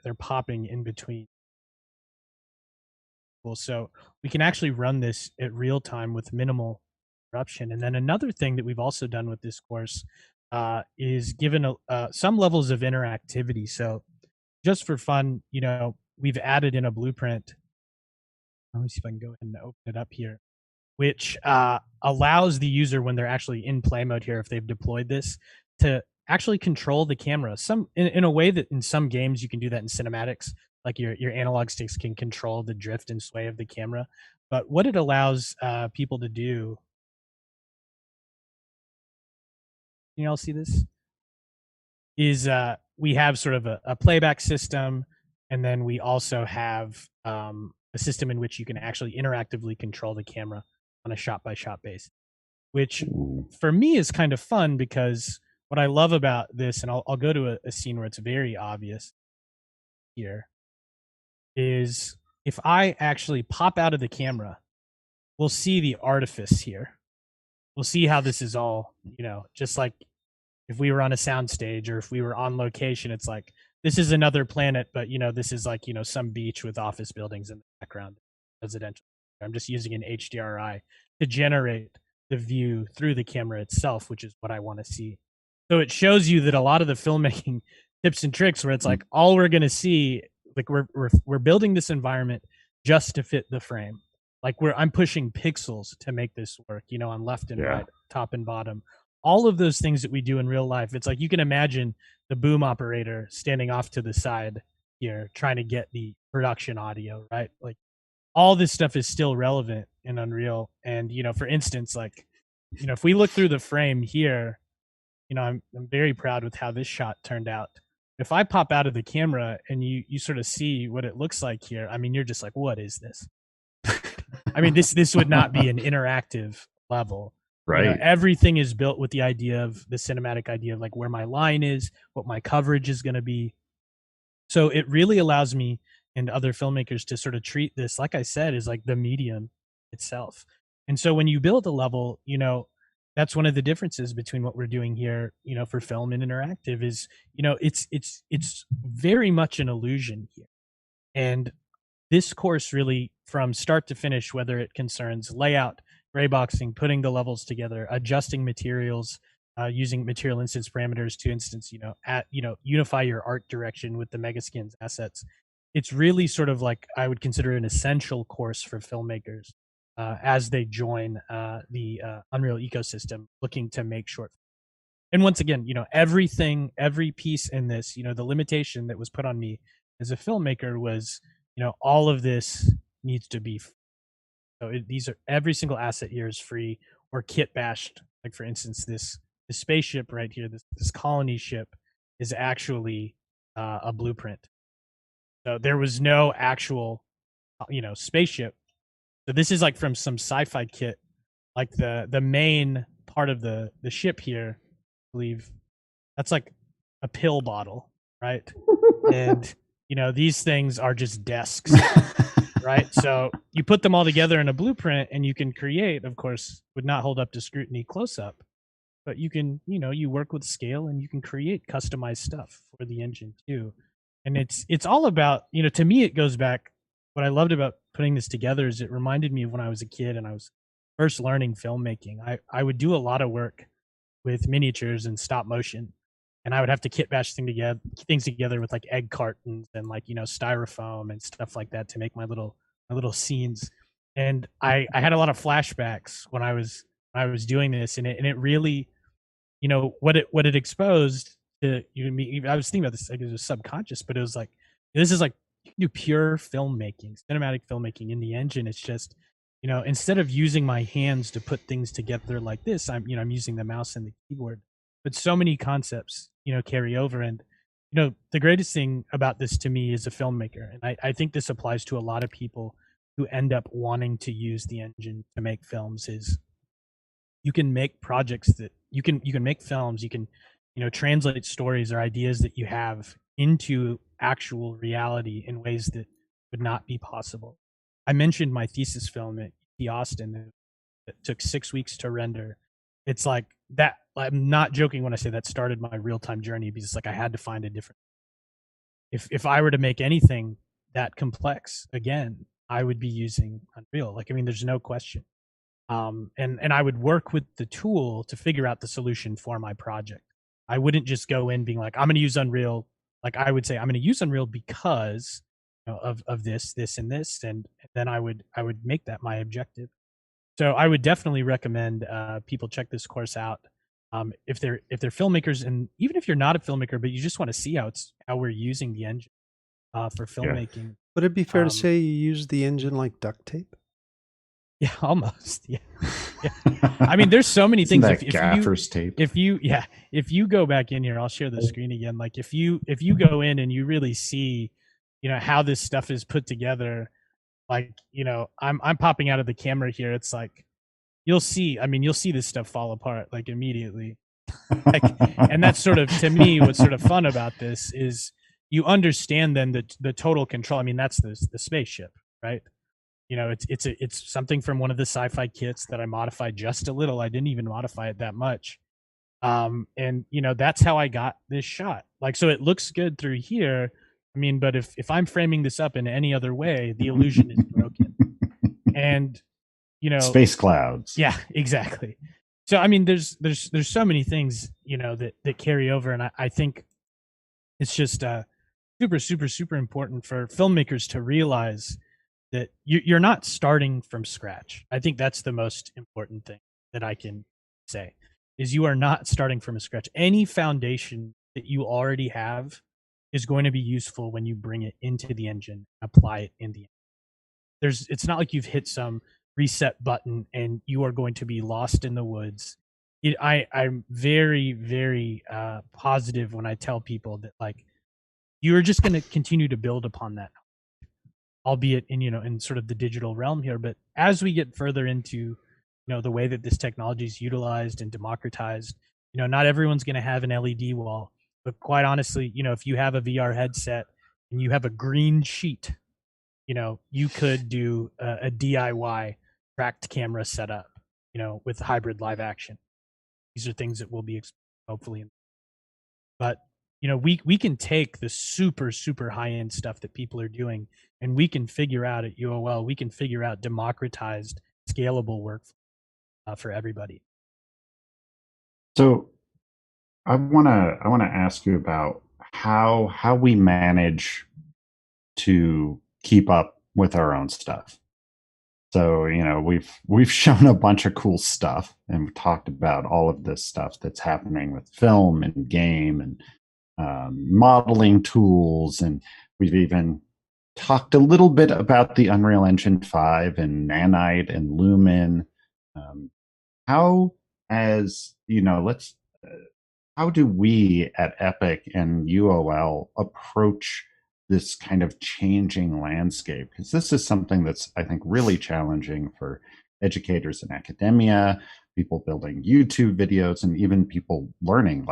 they're popping in between. So we can actually run this at real time with minimal interruption. And then another thing that we've also done with this course is given some levels of interactivity. So just for fun, we've added in a blueprint. Let me see if I can go ahead and open it up here, which allows the user, when they're actually in play mode here, if they've deployed this, to actually control the camera. In a way that in some games you can do that in cinematics, like your analog sticks can control the drift and sway of the camera. But what it allows people to do, can you all see this? Is we have sort of a playback system, and then we also have a system in which you can actually interactively control the camera on a shot-by-shot basis, which for me is kind of fun, because what I love about this, and I'll go to a scene where it's very obvious here, is if I actually pop out of the camera, we'll see the artifice here. We'll see how this is all, just like if we were on a soundstage or if we were on location, it's like, this is another planet, but this is like, some beach with office buildings in the background, residential. I'm just using an HDRI to generate the view through the camera itself, which is what I want to see. So it shows you that a lot of the filmmaking tips and tricks, where it's like, all we're going to see, like we're building this environment just to fit the frame. Like I'm pushing pixels to make this work, on left and right, top and bottom. All of those things that we do in real life, it's like you can imagine the boom operator standing off to the side here trying to get the production audio, right? Like all this stuff is still relevant in Unreal. And, for instance, like, if we look through the frame here, I'm very proud with how this shot turned out. If I pop out of the camera and you sort of see what it looks like here, I mean, you're just like, what is this? I mean, this would not be an interactive level. Right. Everything is built with the idea of the cinematic idea of like where my line is, what my coverage is going to be. So it really allows me and other filmmakers to sort of treat this, like I said, is like the medium itself. And so when you build a level, that's one of the differences between what we're doing here, for film and interactive is, it's very much an illusion here. And this course really, from start to finish, whether it concerns layout, gray boxing, putting the levels together, adjusting materials, using material instance parameters to instance, unify your art direction with the Megaskins assets. It's really sort of like, I would consider an essential course for filmmakers as they join the Unreal ecosystem looking to make short. And once again, everything, every piece in this, the limitation that was put on me as a filmmaker was, all of this needs to be so these are every single asset here is free or kit bashed. Like for instance, this spaceship right here, this colony ship, is actually a blueprint. So there was no actual, spaceship. So this is like from some sci-fi kit. Like the main part of the ship here, I believe, that's like a pill bottle, right? And these things are just desks. Right, so you put them all together in a blueprint and you can create, of course, would not hold up to scrutiny close up, but you can, you work with scale and you can create customized stuff for the engine too. And it's all about, to me, it goes back. What I loved about putting this together is it reminded me of when I was a kid and I was first learning filmmaking. I would do a lot of work with miniatures and stop motion, and I would have to kit bash things together with like egg cartons and like styrofoam and stuff like that to make my little scenes. And I had a lot of flashbacks when I was doing this, and it really, what it exposed to me. I was thinking about this like it was subconscious, but it was like this is like you can do pure filmmaking, cinematic filmmaking in the engine. It's just instead of using my hands to put things together like this, I'm using the mouse and the keyboard. But so many concepts carry over, and the greatest thing about this to me as a filmmaker, and I think this applies to a lot of people who end up wanting to use the engine to make films, is you can make projects that you can make films, you can translate stories or ideas that you have into actual reality in ways that would not be possible. I mentioned my thesis film at UT Austin that took 6 weeks to render. It's like that. I'm not joking when I say that started my real-time journey, because like I had to find a different. If I were to make anything that complex again, I would be using Unreal. Like, I mean, there's no question. And I would work with the tool to figure out the solution for my project. I wouldn't just go in being like, I'm going to use Unreal. Like I would say, I'm going to use Unreal because of this, and this, and then I would make that my objective. So I would definitely recommend people check this course out if they're filmmakers, and even if you're not a filmmaker, but you just want to see how we're using the engine for filmmaking. Yeah. Would it be fair to say you use the engine like duct tape? Yeah, almost. Yeah. I mean, there's so many things. That gaffer's tape. If you go back in here, I'll share the screen again. Like if you go in and you really see, how this stuff is put together. Like, I'm popping out of the camera here. It's like, you'll see this stuff fall apart like immediately. Like, and that's sort of, to me, what's sort of fun about this is you understand then the total control. I mean, that's the spaceship, right? It's something from one of the sci-fi kits that I modified just a little. I didn't even modify it that much. And that's how I got this shot. Like, so it looks good through here. I mean, but if I'm framing this up in any other way, the illusion is broken. And space clouds. Yeah, exactly. So I mean, there's so many things that carry over, and I think it's just super important for filmmakers to realize that you're not starting from scratch. I think that's the most important thing that I can say, is you are not starting from scratch. Any foundation that you already have is going to be useful when you bring it into the engine, apply it in the engine. It's not like you've hit some reset button and you are going to be lost in the woods. I'm very, very positive when I tell people that, like, you're just going to continue to build upon that, albeit in sort of the digital realm here. But as we get further into the way that this technology is utilized and democratized, not everyone's going to have an LED wall. But quite honestly, if you have a VR headset and you have a green sheet, you could do a DIY tracked camera setup, with hybrid live action. These are things that will be hopefully. But we can take the super high end stuff that people are doing, and we can figure out at UOL, we can figure out democratized, scalable workflow for everybody. So I want to ask you about how we manage to keep up with our own stuff. So, we've shown a bunch of cool stuff, and we've talked about all of this stuff that's happening with film and game and modeling tools. And We've even talked a little bit about the Unreal Engine 5 and Nanite and Lumen. How, as you know, how do we at Epic and UOL approach this kind of changing landscape? Because this is something that's, I think, really challenging for educators in academia, people building YouTube videos, and even people learning.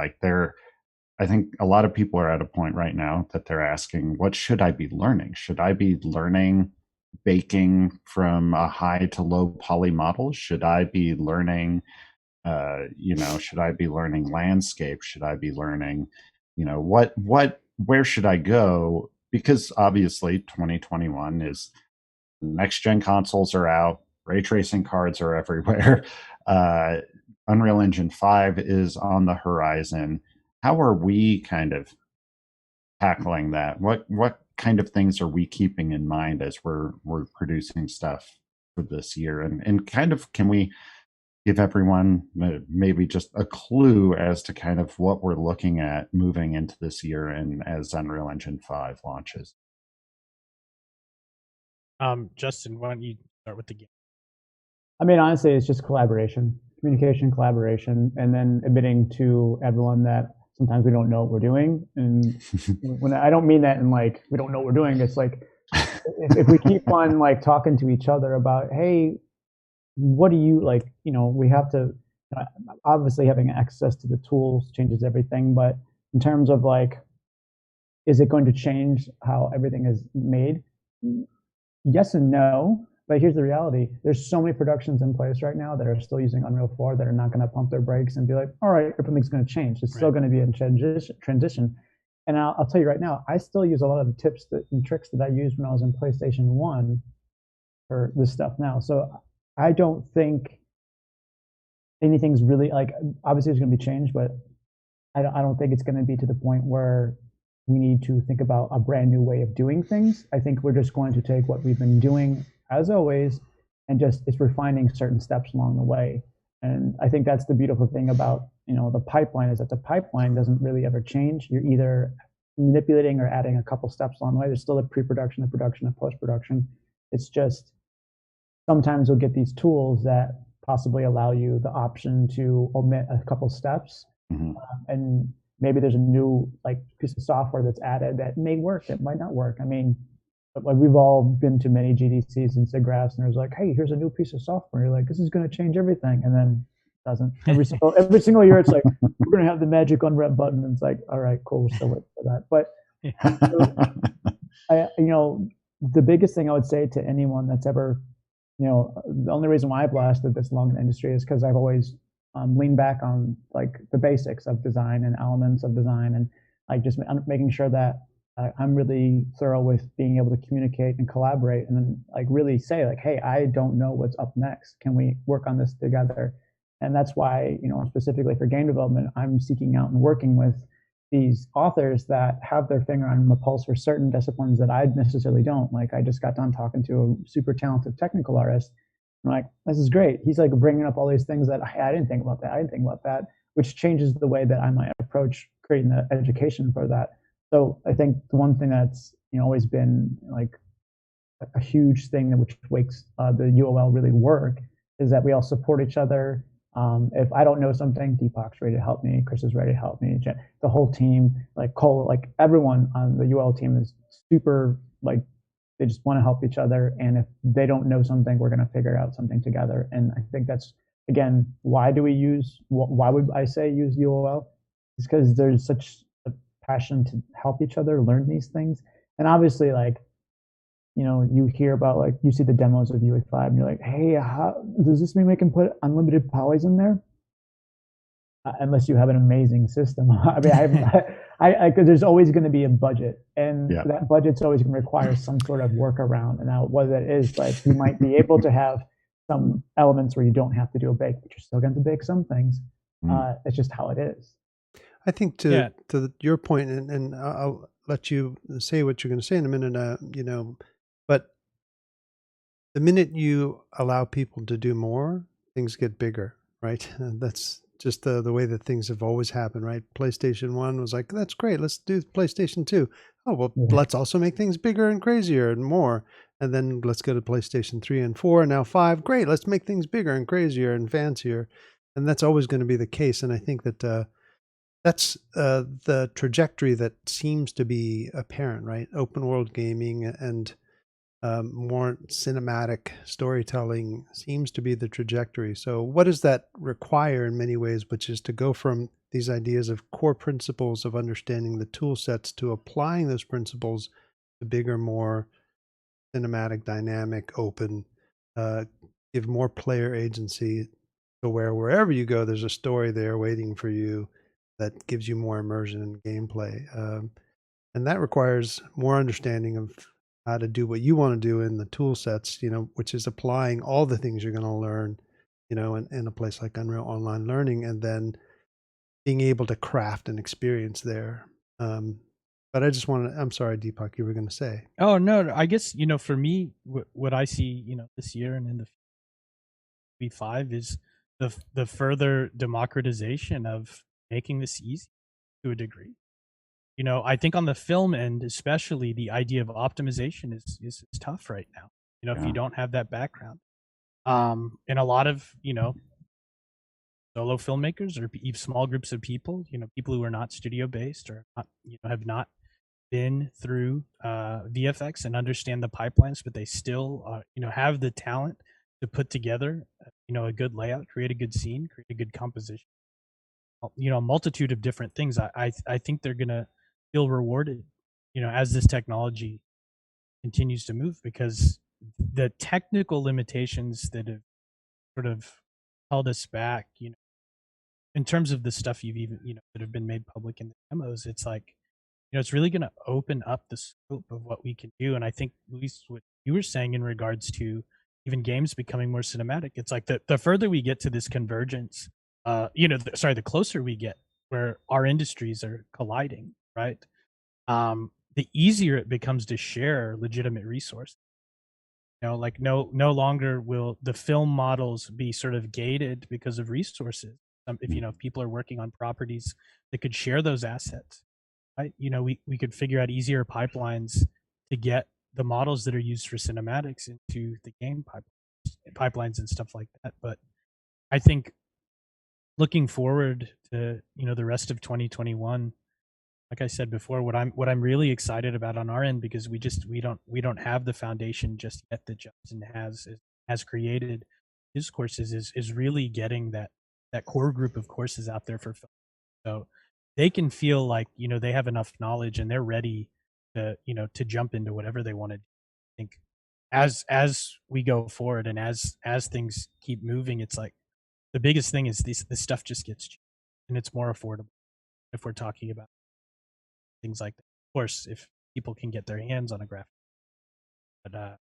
I think a lot of people are at a point right now that they're asking, what should I be learning? Should I be learning baking from a high to low poly model? Should I be learning, should I be learning landscape? Should I be learning, where should I go? Because obviously 2021 is, next gen consoles are out, ray tracing cards are everywhere. Unreal Engine 5 is on the horizon. How are we kind of tackling that? What kind of things are we keeping in mind as we're producing stuff for this year? And kind of, can we give everyone maybe just a clue as to kind of what we're looking at moving into this year and as Unreal Engine 5 launches? Justin, why don't you start with the game? I mean, honestly, it's just collaboration, communication, collaboration, and then admitting to everyone that sometimes we don't know what we're doing. And when I don't mean that in like, we don't know what we're doing, it's like, if we keep on like talking to each other about, hey, what do you like, we have to, obviously having access to the tools changes everything, but in terms of like, is it going to change how everything is made? Yes and no. But here's the reality. There's so many productions in place right now that are still using Unreal 4 that are not going to pump their brakes and be like, all right, everything's going to change. It's still going to be in transition. And I'll tell you right now, I still use a lot of the tips and tricks that I used when I was in PlayStation 1 for this stuff now. So I don't think anything's really like, obviously it's going to be changed, but I don't think it's going to be to the point where we need to think about a brand new way of doing things. I think we're just going to take what we've been doing as always, and it's refining certain steps along the way. And I think that's the beautiful thing about, the pipeline, is that the pipeline doesn't really ever change. You're either manipulating or adding a couple steps along the way. There's still a pre-production, a production, a post-production. It's just, sometimes you'll get these tools that possibly allow you the option to omit a couple steps. And maybe there's a new piece of software that's added that may work, that might not work. I mean, we've all been to many GDCs and SIGGRAPHs, and there's like, hey, here's a new piece of software. You're like, this is going to change everything, and then it doesn't. Every single year, it's like, we're going to have the magic unwrap button, and it's like, all right, cool, we're still waiting for that. But the biggest thing I would say to anyone that's ever, the only reason why I've lasted this long in the industry is because I've always leaned back on the basics of design and elements of design, and just making sure that I'm really thorough with being able to communicate and collaborate, and then really say hey, I don't know what's up next. Can we work on this together? And that's why, specifically for game development, I'm seeking out and working with these authors that have their finger on the pulse for certain disciplines that I necessarily don't. I just got done talking to a super talented technical artist. I'm like, this is great. He's bringing up all these things that I didn't think about that. I didn't think about that, which changes the way that I might approach creating the education for that. So I think the one thing that's always been a huge thing that which makes the UOL really work is that we all support each other. If I don't know something, Deepak's ready to help me. Chris is ready to help me. The whole team, Cole, everyone on the UOL team is super they just want to help each other. And if they don't know something, we're going to figure out something together. And I think that's, again, why would I say use UOL? It's because there's such passion to help each other learn these things. And obviously you hear about you see the demos of UE5 and you're like, hey, does this mean we can put unlimited polys in there? Unless you have an amazing system. I mean, there's always going to be a budget, and that budget's always going to require some sort of workaround. And now what that is, you might be able to have some elements where you don't have to do a bake, but you're still going to bake some things. It's just how it is. I think to your point, and I'll let you say what you're going to say in a minute, but the minute you allow people to do more, things get bigger, right? That's just the way that things have always happened, right? PlayStation 1 was like, that's great, let's do PlayStation 2. oh, well, Yeah. let's also make things bigger and crazier and more. And then let's go to PlayStation 3 and 4 and now 5. Great, let's make things bigger and crazier and fancier. And that's always going to be the case. And I think that that's the trajectory that seems to be apparent, right? Open world gaming and more cinematic storytelling seems to be the trajectory. So what does that require in many ways, which is to go from these ideas of core principles of understanding the tool sets to applying those principles to bigger, more cinematic, dynamic, open, give more player agency to where wherever you go, there's a story there waiting for you that gives you more immersion in gameplay. And that requires more understanding of how to do what you want to do in the tool sets, which is applying all the things you're going to learn, in a place like Unreal Online Learning, and then being able to craft an experience there. But I just want to, I'm sorry, Deepak, you were going to say. Oh, no, I guess, for me, what I see, this year and in the V5 is the further democratization of making this easy to a degree. I think on the film end, especially, the idea of optimization is tough right now. If you don't have that background. And a lot of, solo filmmakers or small groups of people, people who are not studio based or not, have not been through VFX and understand the pipelines, but they still, have the talent to put together, a good layout, create a good scene, create a good composition. A multitude of different things. I think they're gonna feel rewarded, as this technology continues to move, because the technical limitations that have sort of held us back, in terms of the stuff you've even, that have been made public in the demos, it's like, it's really going to open up the scope of what we can do. And I think, at least what you were saying in regards to even games becoming more cinematic, it's like the further we get to this convergence, the closer we get where our industries are colliding, right? The easier it becomes to share legitimate resources. Like no longer will the film models be sort of gated because of resources. If people are working on properties that could share those assets, right? We could figure out easier pipelines to get the models that are used for cinematics into the game pipelines and stuff like that. But I think looking forward to the rest of 2021, like I said before, what I'm really excited about on our end, because we don't have the foundation just yet that Justin has created his courses, is really getting that core group of courses out there for film, so they can feel like they have enough knowledge and they're ready to jump into whatever they want to do. I think as we go forward and as things keep moving, it's like the biggest thing is this stuff just gets cheap and it's more affordable if we're talking about things like that. Of course, if people can get their hands on a graphic, but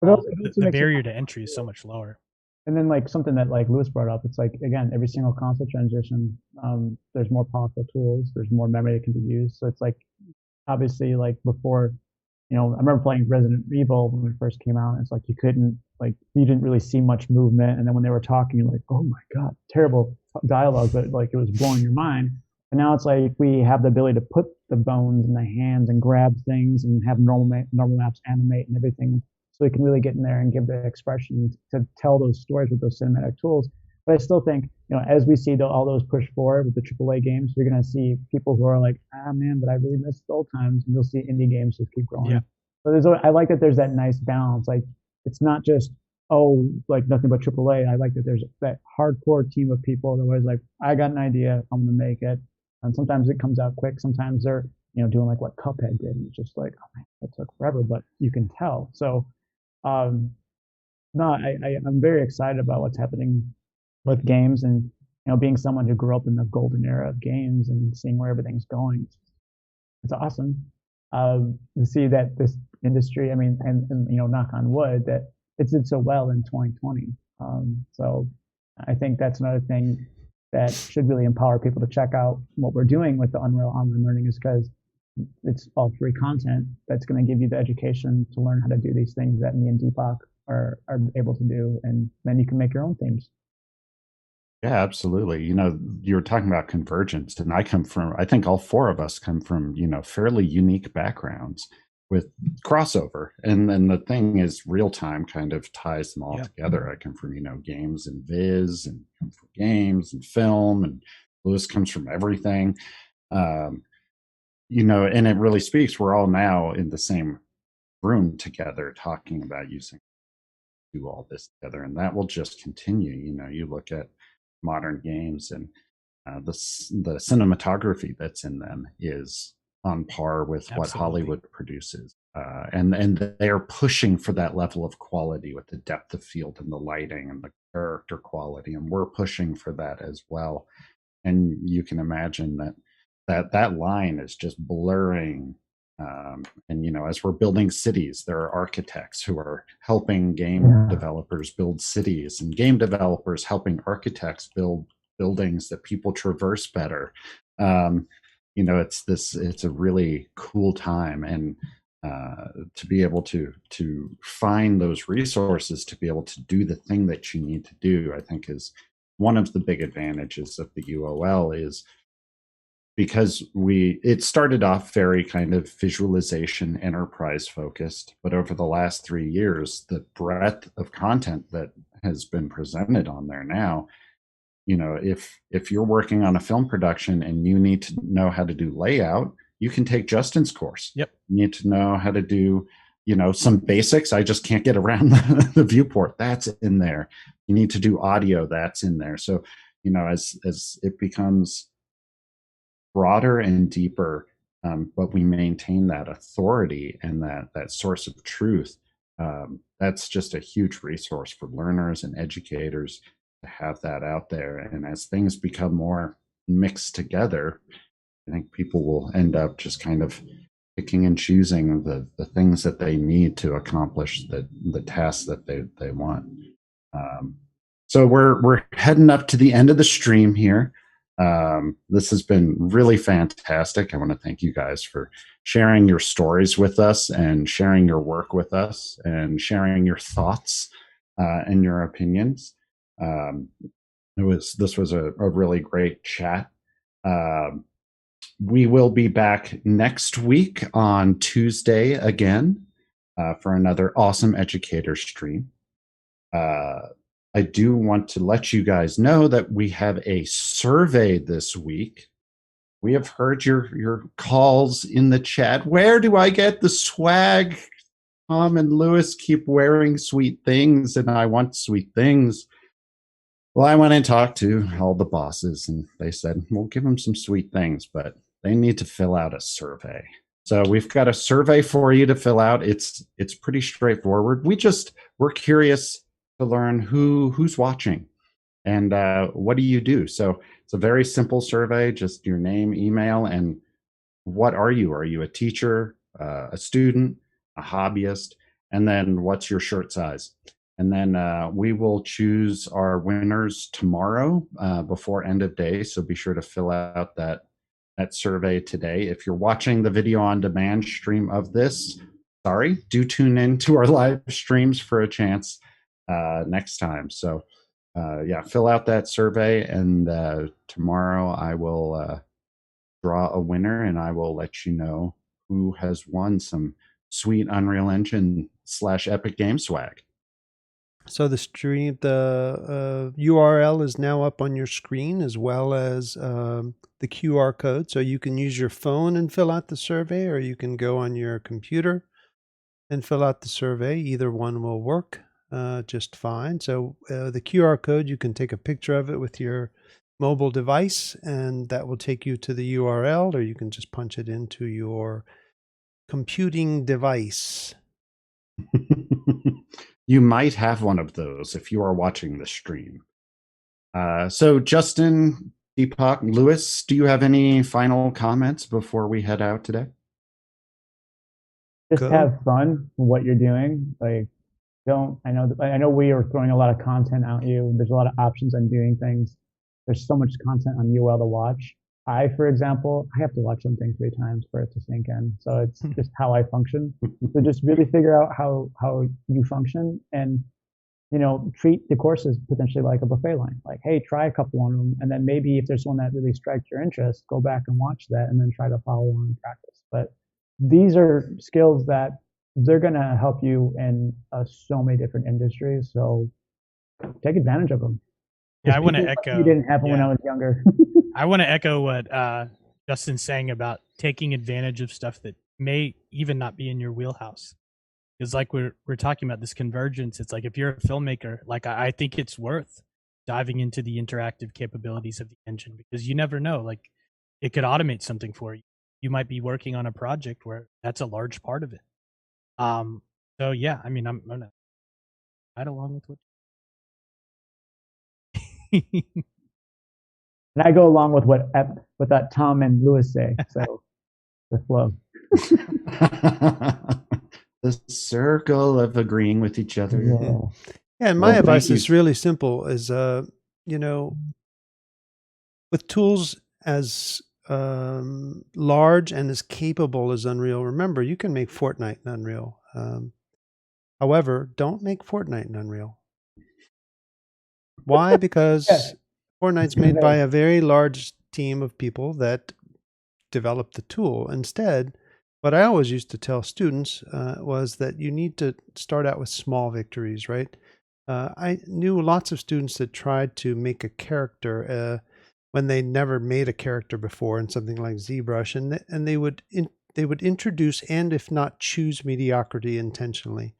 the barrier to entry is so much lower. And then like something that like Lewis brought up, it's like, again, every single console transition, there's more powerful tools, there's more memory that can be used. So it's like, obviously, like before, I remember playing Resident Evil when it first came out. It's like you didn't really see much movement. And then when they were talking, you're like, oh my God, terrible dialogue, but like it was blowing your mind. And now it's like we have the ability to put the bones in the hands and grab things and have normal maps animate and everything. So we can really get in there and give the expression to tell those stories with those cinematic tools. But I still think, as we see all those push forward with the AAA games, you're going to see people who are like, man, but I really miss the old times. And you'll see indie games just keep growing. Yeah. So I like that there's that nice balance. Like, it's not just, like nothing but AAA. I like that there's that hardcore team of people that was like, I got an idea, I'm going to make it. And sometimes it comes out quick. Sometimes they're, doing like what Cuphead did. And it's just like, oh man, that took forever, but you can tell. So, no, I'm very excited about what's happening with games, and being someone who grew up in the golden era of games and seeing where everything's going. It's awesome to see that this industry, and knock on wood, that it did so well in 2020. So I think that's another thing that should really empower people to check out what we're doing with the Unreal Online Learning, is because it's all free content that's going to give you the education to learn how to do these things that me and Deepak are able to do, and then you can make your own themes. Yeah, absolutely. You were talking about convergence, and I think all four of us come from, fairly unique backgrounds with crossover. And then the thing is, real time kind of ties them all Yep. together. I come from, games and viz, and come from games and film, and Lewis comes from everything. Um, and it really speaks. We're all now in the same room together talking about using do all this together, and that will just continue. You look at modern games, and the cinematography that's in them is on par with what Absolutely. Hollywood produces, and they are pushing for that level of quality with the depth of field and the lighting and the character quality, and we're pushing for that as well. And you can imagine that line is just blurring. And as we're building cities, there are architects who are helping game developers build cities, and game developers helping architects build buildings that people traverse better. It's a really cool time, and to be able to find those resources to be able to do the thing that you need to do, I think is one of the big advantages of the UOL, is because it started off very kind of visualization enterprise focused, but over the last 3 years, the breadth of content that has been presented on there now, if you're working on a film production and you need to know how to do layout, you can take Justin's course. Yep. You need to know how to do some basics. I just can't get around the viewport. That's in there. You need to do audio. That's in there. So as it becomes broader and deeper, but we maintain that authority and that source of truth. That's just a huge resource for learners and educators to have that out there. And as things become more mixed together, I think people will end up just kind of picking and choosing the things that they need to accomplish the tasks that they want. So we're heading up to the end of the stream here. This has been really fantastic. I want to thank you guys for sharing your stories with us, and sharing your work with us, and sharing your thoughts and your opinions. This was a really great chat. We will be back next week on Tuesday again for another awesome educator stream. I do want to let you guys know that we have a survey this week. We have heard your calls in the chat. Where do I get the swag? Tom and Lewis keep wearing sweet things, and I want sweet things. Well, I went and talked to all the bosses, and they said, we'll give them some sweet things, but they need to fill out a survey. So we've got a survey for you to fill out. It's pretty straightforward. We're curious to learn who's watching and what do you do. So it's a very simple survey, just your name, email, and what are you? Are you a teacher, a student, a hobbyist? And then what's your shirt size? And then we will choose our winners tomorrow before end of day. So be sure to fill out that survey today. If you're watching the video on demand stream of this, sorry, do tune in to our live streams for a chance next time. So fill out that survey, and tomorrow I will draw a winner, and I will let you know who has won some sweet Unreal Engine / Epic Game swag. So the URL is now up on your screen, as well as the QR code. So you can use your phone and fill out the survey, or you can go on your computer and fill out the survey. Either one will work just fine. So the QR code, you can take a picture of it with your mobile device, and that will take you to the URL, or you can just punch it into your computing device. You might have one of those if you are watching the stream. So Justin, Deepak, Lewis, do you have any final comments before we head out today? Just have fun with what you're doing. Like, I know we are throwing a lot of content at you. There's a lot of options on doing things. There's so much content on UL to watch. For example, I have to watch something 3 times for it to sink in. So it's just how I function. So just really figure out how you function, and treat the courses potentially like a buffet line. Like, hey, try a couple on them, and then maybe if there's one that really strikes your interest, go back and watch that, and then try to follow on and practice. But these are skills that they're going to help you in so many different industries. So take advantage of them. Yeah, I want to echo. You didn't have them when I was younger. I want to echo what Justin's saying about taking advantage of stuff that may even not be in your wheelhouse. Because like we're talking about this convergence, it's like if you're a filmmaker, like I think it's worth diving into the interactive capabilities of the engine, because you never know, like it could automate something for you. You might be working on a project where that's a large part of it. So yeah, I mean, I'm gonna right along with what. And I go along with what that Tom and Lewis say. So the flow. The circle of agreeing with each other. Yeah, and my advice is really simple: is with tools as large and as capable as Unreal. Remember, you can make Fortnite in Unreal. However, don't make Fortnite in Unreal. Why? Because Fortnite's made by a very large team of people that developed the tool. Instead, what I always used to tell students was that you need to start out with small victories, right? I knew lots of students that tried to make a character when they never made a character before in something like ZBrush, and they would introduce and if not choose mediocrity intentionally,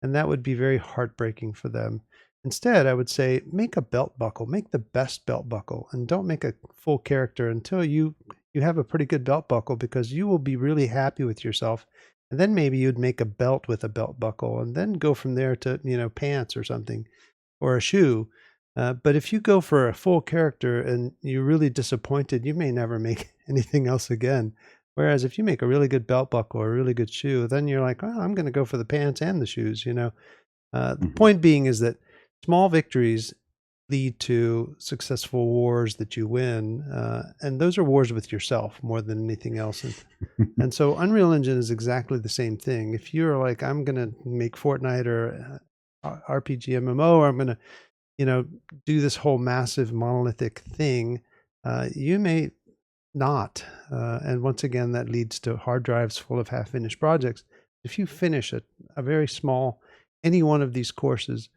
and that would be very heartbreaking for them. Instead, I would say make a belt buckle, make the best belt buckle, and don't make a full character until you have a pretty good belt buckle, because you will be really happy with yourself. And then maybe you'd make a belt with a belt buckle and then go from there to, pants or something, or a shoe. But if you go for a full character and you're really disappointed, you may never make anything else again. Whereas if you make a really good belt buckle or a really good shoe, then you're like, oh, I'm going to go for the pants and the shoes, The point being is that small victories lead to successful wars that you win. And those are wars with yourself more than anything else. And so Unreal Engine is exactly the same thing. If you're like, I'm going to make Fortnite or RPG MMO, or I'm going to, do this whole massive monolithic thing, you may not. And once again, that leads to hard drives full of half-finished projects. If you finish a very small, any one of these courses,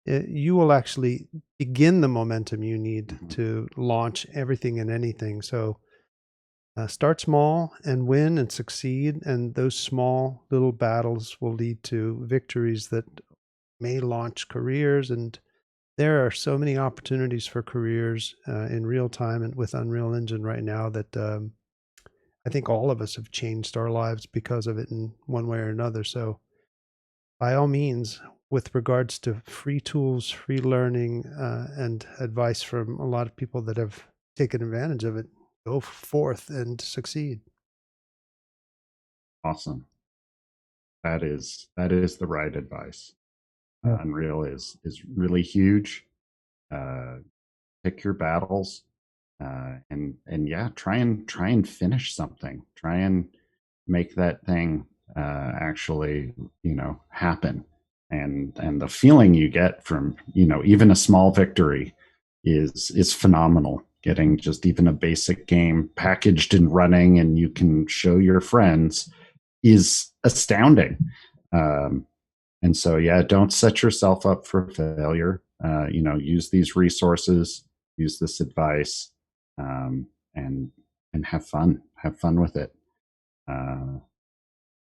you will actually begin the momentum you need to launch everything and anything. So start small and win and succeed, and those small little battles will lead to victories that may launch careers. And there are so many opportunities for careers in real time and with Unreal Engine right now that I think all of us have changed our lives because of it in one way or another. So by all means, with regards to free tools, free learning, and advice from a lot of people that have taken advantage of it, go forth and succeed. Awesome. That is the right advice. Unreal is really huge. Pick your battles, and yeah, try and finish something. Try and make that thing actually, happen. And the feeling you get from, even a small victory is phenomenal. Getting just even a basic game packaged and running and you can show your friends is astounding. And so, yeah, don't set yourself up for failure. Use these resources, use this advice, and have fun. Have fun with it.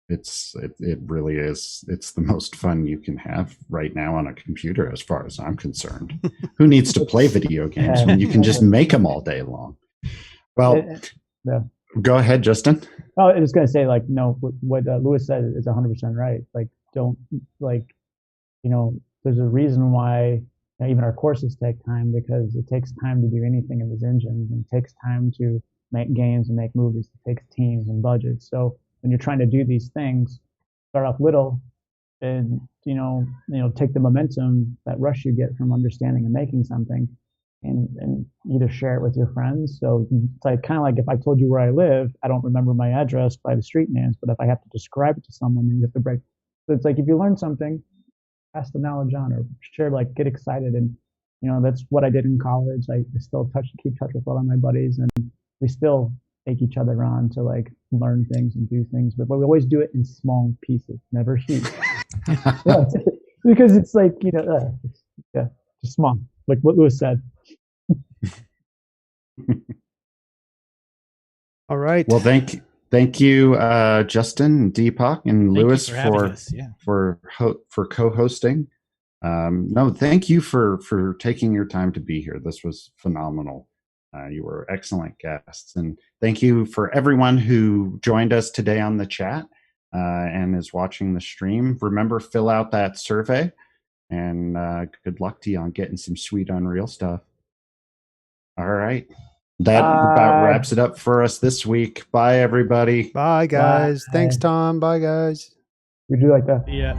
It really is. It's the most fun you can have right now on a computer, as far as I'm concerned. Who needs to play video games when you can just make them all day long? Well, go ahead, Justin. Oh, I was going to say, like, no, what Lewis said is 100% right. Like, don't, there's a reason why even our courses take time, because it takes time to do anything in these engines, and it takes time to make games and make movies. It takes teams and budgets. So when you're trying to do these things, start off little, and take the momentum, that rush you get from understanding and making something, and either share it with your friends. So it's like kind of like if I told you where I live, I don't remember my address by the street names, but if I have to describe it to someone, then you have to break. So it's like if you learn something, pass the knowledge on or share, like get excited. And, that's what I did in college. I still keep touch with a lot of my buddies, and we still take each other on to like learn things and do things, but we always do it in small pieces, never huge. Yeah, because it's like, just small, like what Lewis said. All right. Well, thank you, Justin, and Deepak, and Lewis for co-hosting. No, thank you for taking your time to be here. This was phenomenal. You were excellent guests, and thank you for everyone who joined us today on the chat and is watching the stream. Remember, fill out that survey, and good luck to you on getting some sweet Unreal stuff. All right. That about wraps it up for us this week. Bye, everybody. Bye, guys. Bye. Thanks, Tom. Bye, guys. We do like that. Yeah.